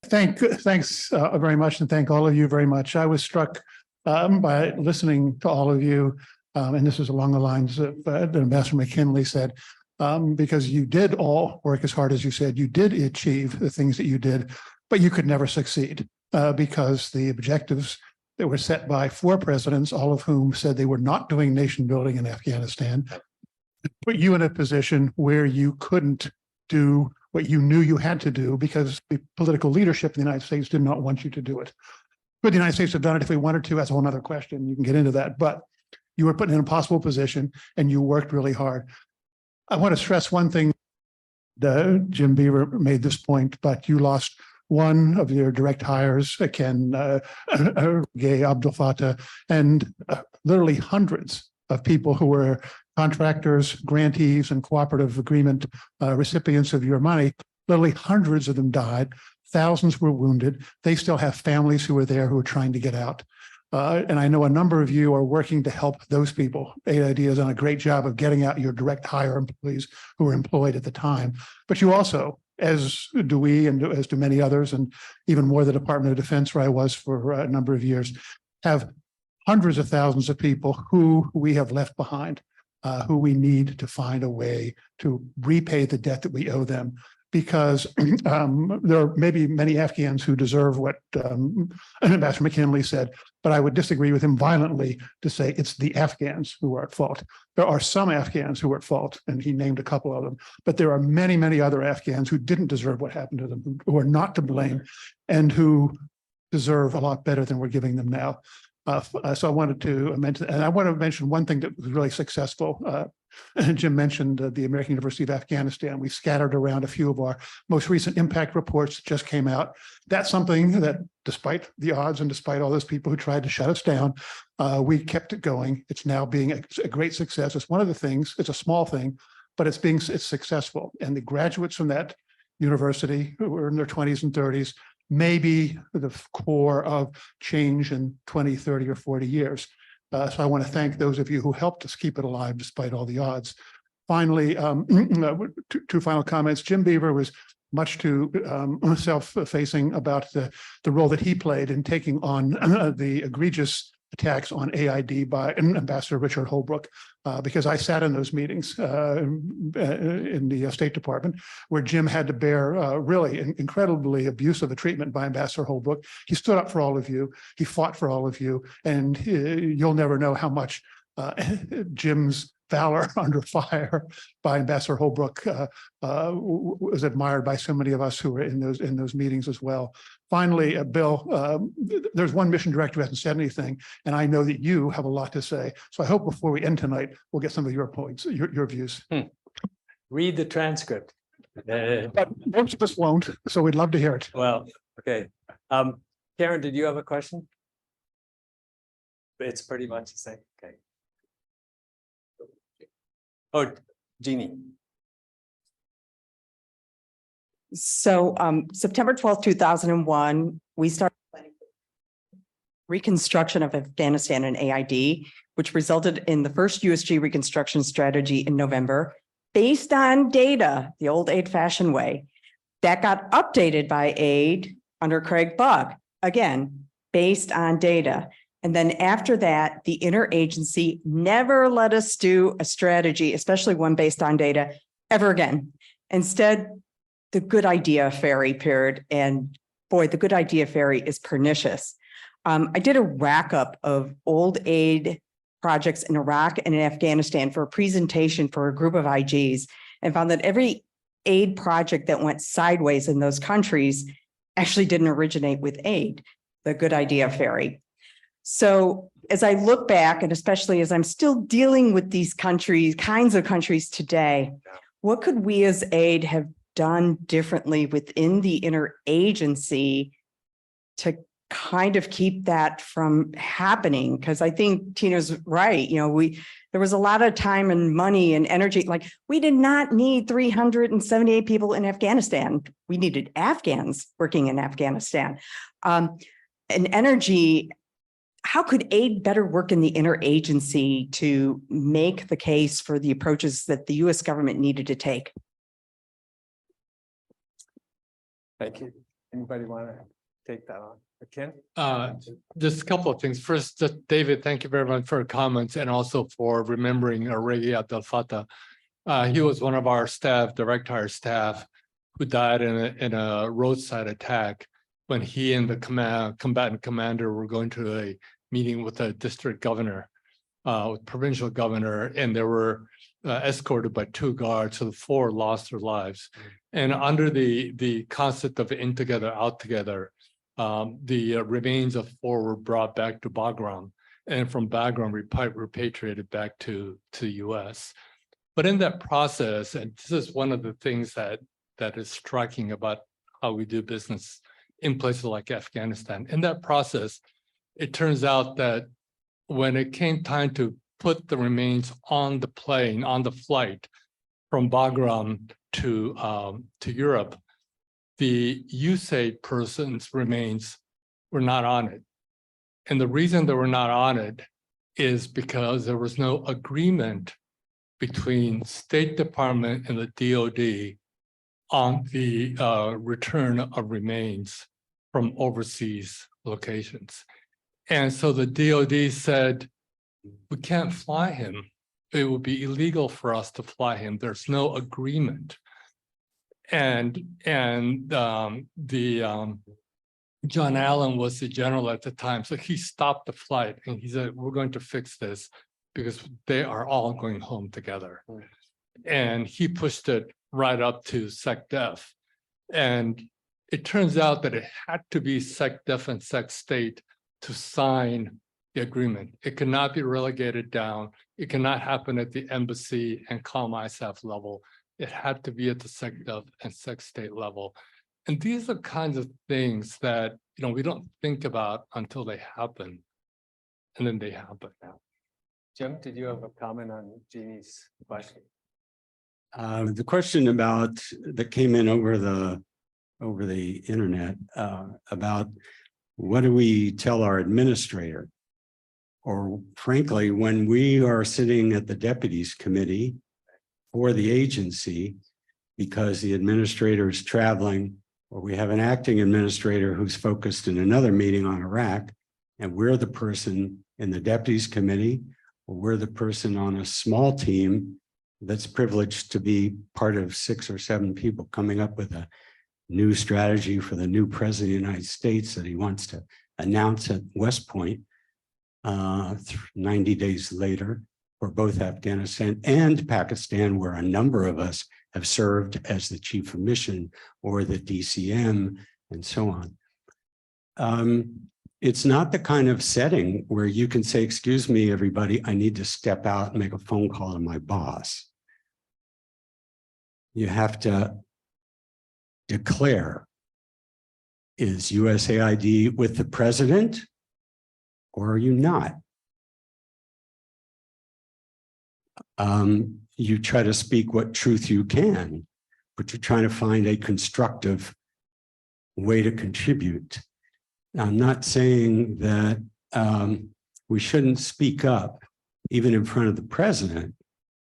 Thanks very much, and thank all of you very much. I was struck by listening to all of you, and this is along the lines of that Ambassador McKinley said, because you did all work as hard as you said. You did achieve the things that you did, but you could never succeed because the objectives that were set by 4 presidents, all of whom said they were not doing nation building in Afghanistan, put you in a position where you couldn't do what you knew you had to do because the political leadership in the United States did not want you to do it. Could the United States have done it if we wanted to? That's a whole other question. You can get into that, but you were put in an impossible position and you worked really hard. I want to stress one thing. Jim Beaver made this point, but you lost one of your direct hires, Ken Gay Abdel Fattah, and literally hundreds of people who were contractors, grantees, and cooperative agreement recipients of your money. Literally hundreds of them died. Thousands were wounded. They still have families who are there who are trying to get out. And I know a number of you are working to help those people. AID has done a great job of getting out your direct hire employees who were employed at the time. But you also, as do we and as do many others, and even more the Department of Defense, where I was for a number of years, have hundreds of thousands of people who we have left behind, who we need to find a way to repay the debt that we owe them. Because there are maybe many Afghans who deserve what Ambassador McKinley said, but I would disagree with him violently to say it's the Afghans who are at fault. There are some Afghans who are at fault, and he named a couple of them, but there are many, many other Afghans who didn't deserve what happened to them, who are not to blame, and who deserve a lot better than we're giving them now. So I wanted to mention, and I want to mention one thing that was really successful. Jim mentioned the American University of Afghanistan. We scattered around a few of our most recent impact reports that just came out. That's something that, despite the odds and despite all those people who tried to shut us down, we kept it going. It's now being a great success. It's one of the things, it's a small thing, but it's successful. And the graduates from that university who were in their 20s and 30s may be the core of change in 20, 30, or 40 years. So I want to thank those of you who helped us keep it alive despite all the odds. Finally, two final comments. Jim Beaver was much too self-facing about the role that he played in taking on the egregious attacks on AID by Ambassador Richard Holbrooke, because I sat in those meetings in the State Department where Jim had to bear really incredibly abusive treatment by Ambassador Holbrooke. He stood up for all of you. He fought for all of you, and you'll never know how much Jim's valor under fire by Ambassador Holbrooke was admired by so many of us who were in those meetings as well. Finally, Bill, there's one mission director who hasn't said anything, and I know that you have a lot to say. So I hope before we end tonight, we'll get some of your points, your views. Read the transcript. But most of us won't, so we'd love to hear it. Well, okay. Karen, did you have a question? It's pretty much the same. Okay. Oh, Jeannie. So September 12th, 2001, we started reconstruction of Afghanistan and AID, which resulted in the first USG reconstruction strategy in November, based on data, the old aid fashion way. That got updated by aid under Craig Bugg, again, based on data. And then after that, the interagency never let us do a strategy, especially one based on data, ever again. Instead, the good idea fairy appeared, and boy, the good idea fairy is pernicious. I did a rack up of old aid projects in Iraq and in Afghanistan for a presentation for a group of IGs, and found that every aid project that went sideways in those countries actually didn't originate with aid, the good idea fairy. So as I look back, and especially as I'm still dealing with these kinds of countries today, what could we as aid have done differently within the interagency to kind of keep that from happening? Because I think Tina's right. You know, there was a lot of time and money and energy. Like, we did not need 378 people in Afghanistan. We needed Afghans working in Afghanistan. And energy. How could aid better work in the interagency to make the case for the approaches that the US government needed to take? Thank you. Anybody want to take that on? Ken? Just a couple of things. First, David, thank you very much for your comments and also for remembering Reggie Abdel Fattah. He was one of our staff, direct hire staff, who died in a roadside attack when he and the combatant commander were going to a meeting with a district governor, provincial governor, and they were escorted by 2 guards, so the 4 lost their lives. And under the concept of in together, out together, the remains of 4 were brought back to Bagram, and from Bagram repatriated back to the US. But in that process, and this is one of the things that is striking about how we do business in places like Afghanistan. In that process, it turns out that when it came time to put the remains on the plane, on the flight from Bagram to Europe, the USAID person's remains were not on it. And the reason they were not on it is because there was no agreement between State Department and the DoD on the return of remains from overseas locations. And so the DoD said, we can't fly him. It would be illegal for us to fly him. There's no agreement. And John Allen was the general at the time. So he stopped the flight and he said, we're going to fix this because they are all going home together. And he pushed it right up to SecDef. And it turns out that it had to be SecDef and SecState to sign the agreement. It cannot be relegated down. It cannot happen at the embassy and COM-ISAF level. It had to be at the SecDef and SecState level. And these are kinds of things that, we don't think about until they happen. And then they happen now. Jim, did you have a comment on Jeannie's question? The question about that came in over the internet about what do we tell our administrator? Or frankly, when we are sitting at the deputies committee for the agency, because the administrator is traveling, or we have an acting administrator who's focused in another meeting on Iraq, and we're the person in the deputies committee, or we're the person on a small team that's privileged to be part of 6 or 7 people coming up with a new strategy for the new president of the United States that he wants to announce at West Point 90 days later for both Afghanistan and Pakistan, where a number of us have served as the chief of mission or the DCM and so on. It's not the kind of setting where you can say, excuse me, everybody, I need to step out and make a phone call to my boss. You have to declare, is USAID with the president or are you not? You try to speak what truth you can, but you're trying to find a constructive way to contribute. I'm not saying that we shouldn't speak up, even in front of the president,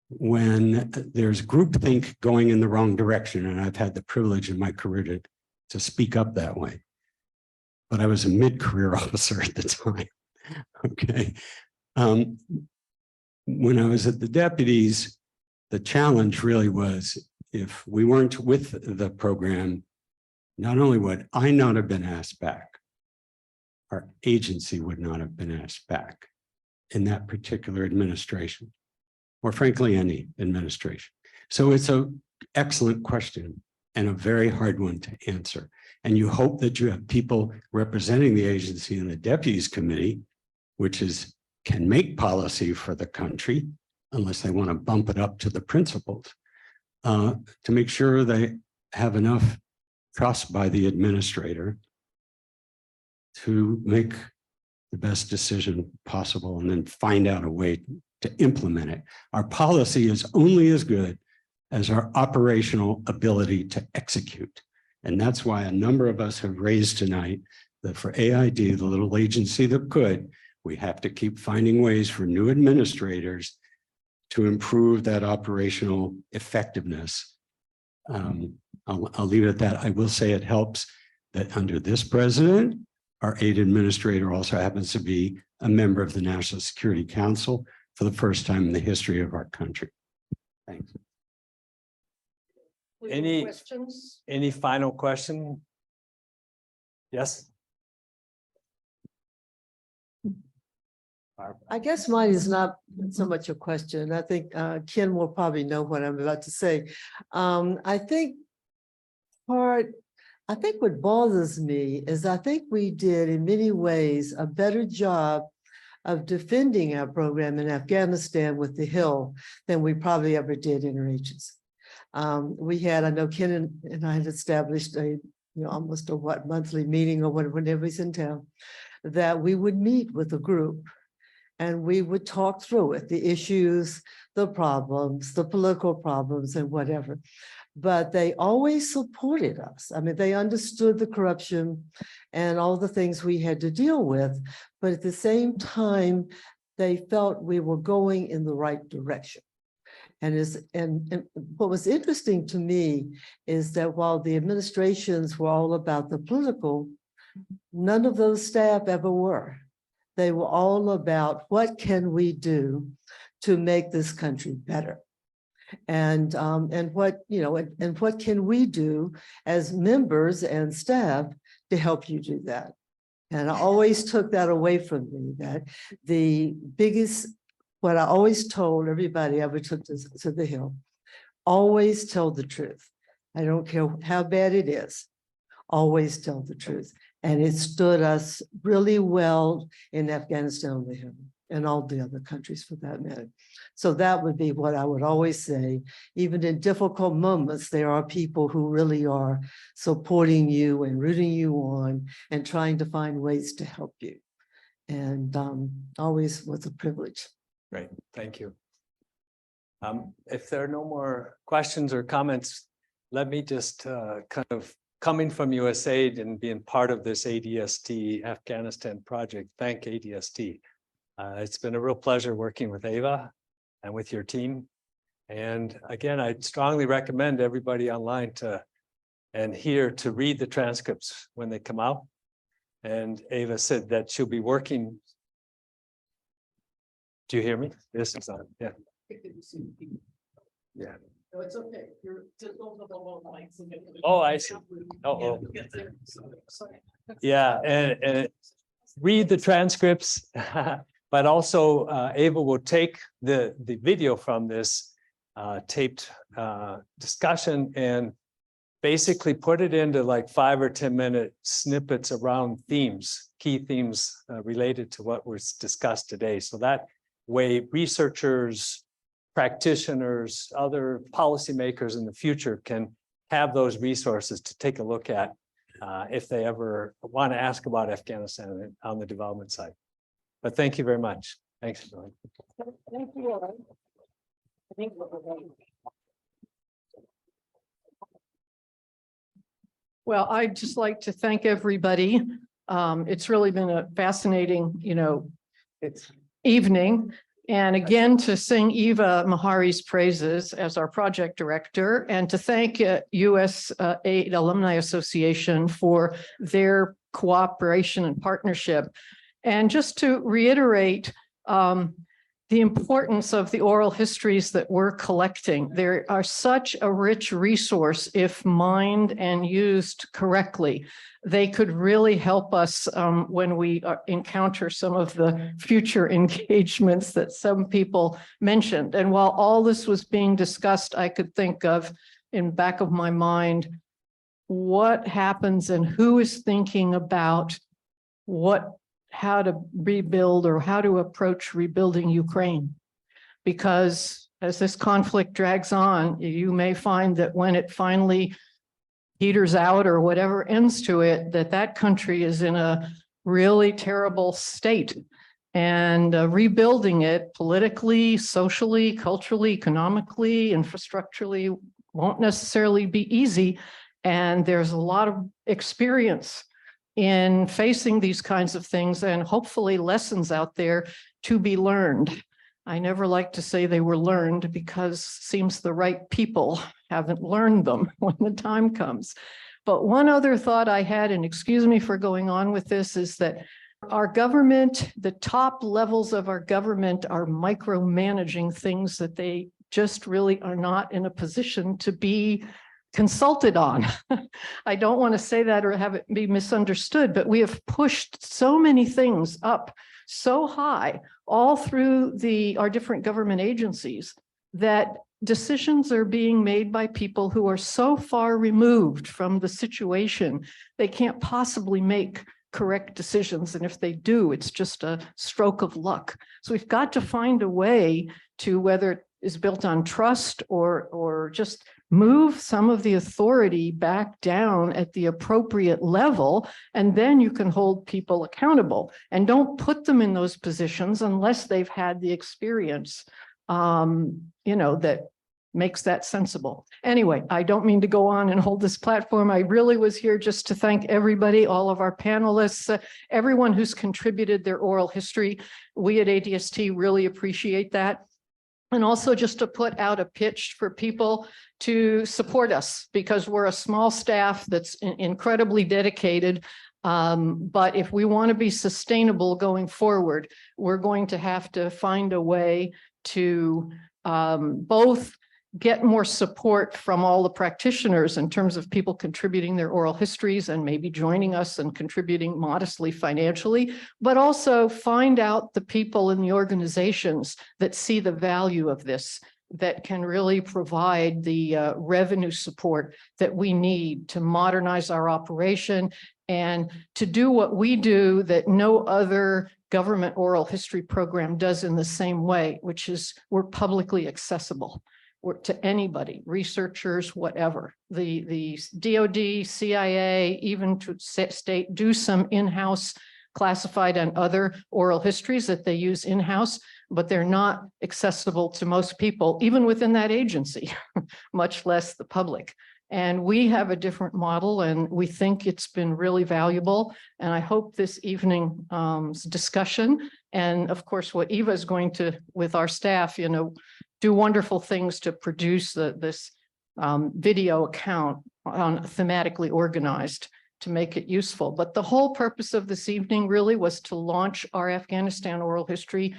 when there's groupthink going in the wrong direction. And I've had the privilege in my career to speak up that way. But I was a mid-career officer at the time. Okay. When I was at the deputies, the challenge really was if we weren't with the program, not only would I not have been asked back, our agency would not have been asked back in that particular administration, or frankly, any administration. So it's an excellent question and a very hard one to answer. And you hope that you have people representing the agency in the deputies committee, which can make policy for the country, unless they want to bump it up to the principals, to make sure they have enough trust by the administrator to make the best decision possible and then find out a way to implement it. Our policy is only as good as our operational ability to execute. And that's why a number of us have raised tonight that for AID, the little agency that could, we have to keep finding ways for new administrators to improve that operational effectiveness. I'll leave it at that. I will say it helps that under this president, our aid administrator also happens to be a member of the National Security Council for the first time in the history of our country. Thanks. Any questions? Any final question? Yes. I guess mine is not so much a question. I think Ken will probably know what I'm about to say. I think what bothers me is I think we did in many ways a better job of defending our program in Afghanistan with the Hill than we probably ever did interagency. We had, I know Ken and I had established almost a monthly meeting or whenever he's in town, that we would meet with a group and we would talk through it, the issues, the problems, the political problems and whatever. But they always supported us. I mean, they understood the corruption and all the things we had to deal with, but at the same time, they felt we were going in the right direction. And what was interesting to me is that while the administrations were all about the political, none of those staff ever were. They were all about what can we do to make this country better. And what can we do as members and staff to help you do that? And I always took that away from me, that what I always told everybody I ever took to the Hill, always tell the truth. I don't care how bad it is, always tell the truth. And it stood us really well in Afghanistan on the Hill and all the other countries for that matter. So that would be what I would always say. Even in difficult moments, there are people who really are supporting you and rooting you on and trying to find ways to help you. And always was a privilege. Great, thank you. If there are no more questions or comments, let me just kind of coming from USAID and being part of this ADST Afghanistan project, thank ADST. It's been a real pleasure working with Ava and with your team. And again, I strongly recommend everybody online and here to read the transcripts when they come out. And Ava said that she'll be working. Do you hear me? This is on, yeah. Yeah. No, it's okay. You're just over the low lights. Oh, I see. Oh. Yeah, and read the transcripts, but also Ava will take the video from this taped discussion and basically put it into like 5 or 10 minute snippets around themes, key themes related to what was discussed today. So that way researchers, practitioners, other policymakers in the future can have those resources to take a look at if they ever want to ask about Afghanistan on the development side. But thank you very much. Thanks. Thank you. I think well, I'd just like to thank everybody. It's really been a fascinating, evening. And again, to sing Eva Mahari's praises as our project director, and to thank USAID Alumni Association for their cooperation and partnership. And just to reiterate the importance of the oral histories that we're collecting. They are such a rich resource if mined and used correctly. They could really help us when we encounter some of the future engagements that some people mentioned. And while all this was being discussed, I could think of, in back of my mind, what happens and who is thinking about how to rebuild or how to approach rebuilding Ukraine. Because as this conflict drags on, you may find that when it finally peters out or whatever ends to it, that country is in a really terrible state. And rebuilding it politically, socially, culturally, economically, infrastructurally won't necessarily be easy. And there's a lot of experience in facing these kinds of things and hopefully lessons out there to be learned. I never like to say they were learned because it seems the right people haven't learned them when the time comes. But one other thought I had, and excuse me for going on with this, is that our government, the top levels of our government are micromanaging things that they just really are not in a position to be consulted on. I don't want to say that or have it be misunderstood, but we have pushed so many things up so high all through our different government agencies that decisions are being made by people who are so far removed from the situation, they can't possibly make correct decisions. And if they do, it's just a stroke of luck. So we've got to find a way to, whether it is built on trust or just move some of the authority back down at the appropriate level, and then you can hold people accountable. And don't put them in those positions unless they've had the experience, that makes that sensible. Anyway, I don't mean to go on and hold this platform. I really was here just to thank everybody, all of our panelists, everyone who's contributed their oral history. We at ADST really appreciate that. And also just to put out a pitch for people to support us, because we're a small staff that's incredibly dedicated. But if we want to be sustainable going forward, we're going to have to find a way to both get more support from all the practitioners in terms of people contributing their oral histories and maybe joining us and contributing modestly financially, but also find out the people in the organizations that see the value of this that can really provide the revenue support that we need to modernize our operation and to do what we do that no other government oral history program does in the same way, which is we're publicly accessible to anybody, researchers, whatever. The DoD, CIA, even to state, do some in-house classified and other oral histories that they use in-house, but they're not accessible to most people, even within that agency, much less the public. And we have a different model, and we think it's been really valuable. And I hope this evening's discussion, and of course, what Eva is going to, with our staff, do wonderful things to produce this video account on thematically organized to make it useful. But the whole purpose of this evening really was to launch our Afghanistan oral history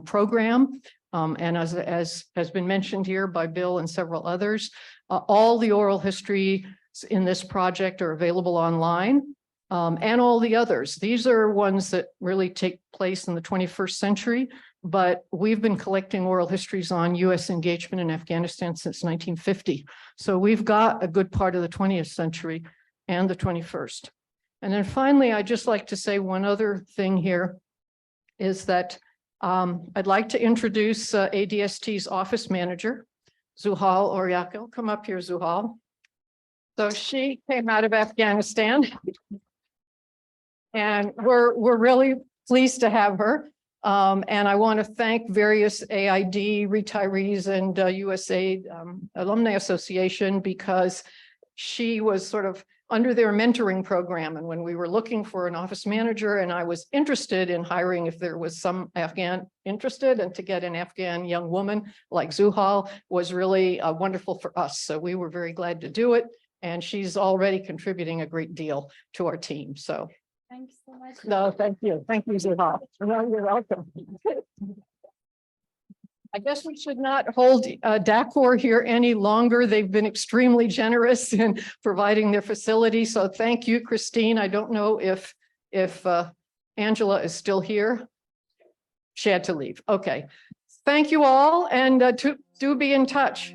program. And as has been mentioned here by Bill and several others, all the oral history in this project are available online, and all the others. These are ones that really take place in the 21st century, but we've been collecting oral histories on U.S. engagement in Afghanistan since 1950. So we've got a good part of the 20th century and the 21st. And then finally, I'd just like to say one other thing here is that I'd like to introduce ADST's office manager, Zuhal Oryakil. Come up here, Zuhal. So she came out of Afghanistan, and we're really pleased to have her. And I want to thank various AID retirees and USAID Alumni Association, because she was sort of under their mentoring program. And when we were looking for an office manager, and I was interested in hiring if there was some Afghan interested, and to get an Afghan young woman like Zuhal was really wonderful for us. So we were very glad to do it. And she's already contributing a great deal to our team. So Thanks so much. no, thank you. Thank you, Zuhal. No, you're welcome. I guess we should not hold DACOR here any longer. They've been extremely generous in providing their facility. So thank you, Christine. I don't know if Angela is still here. She had to leave. Okay. Thank you all, and do be in touch.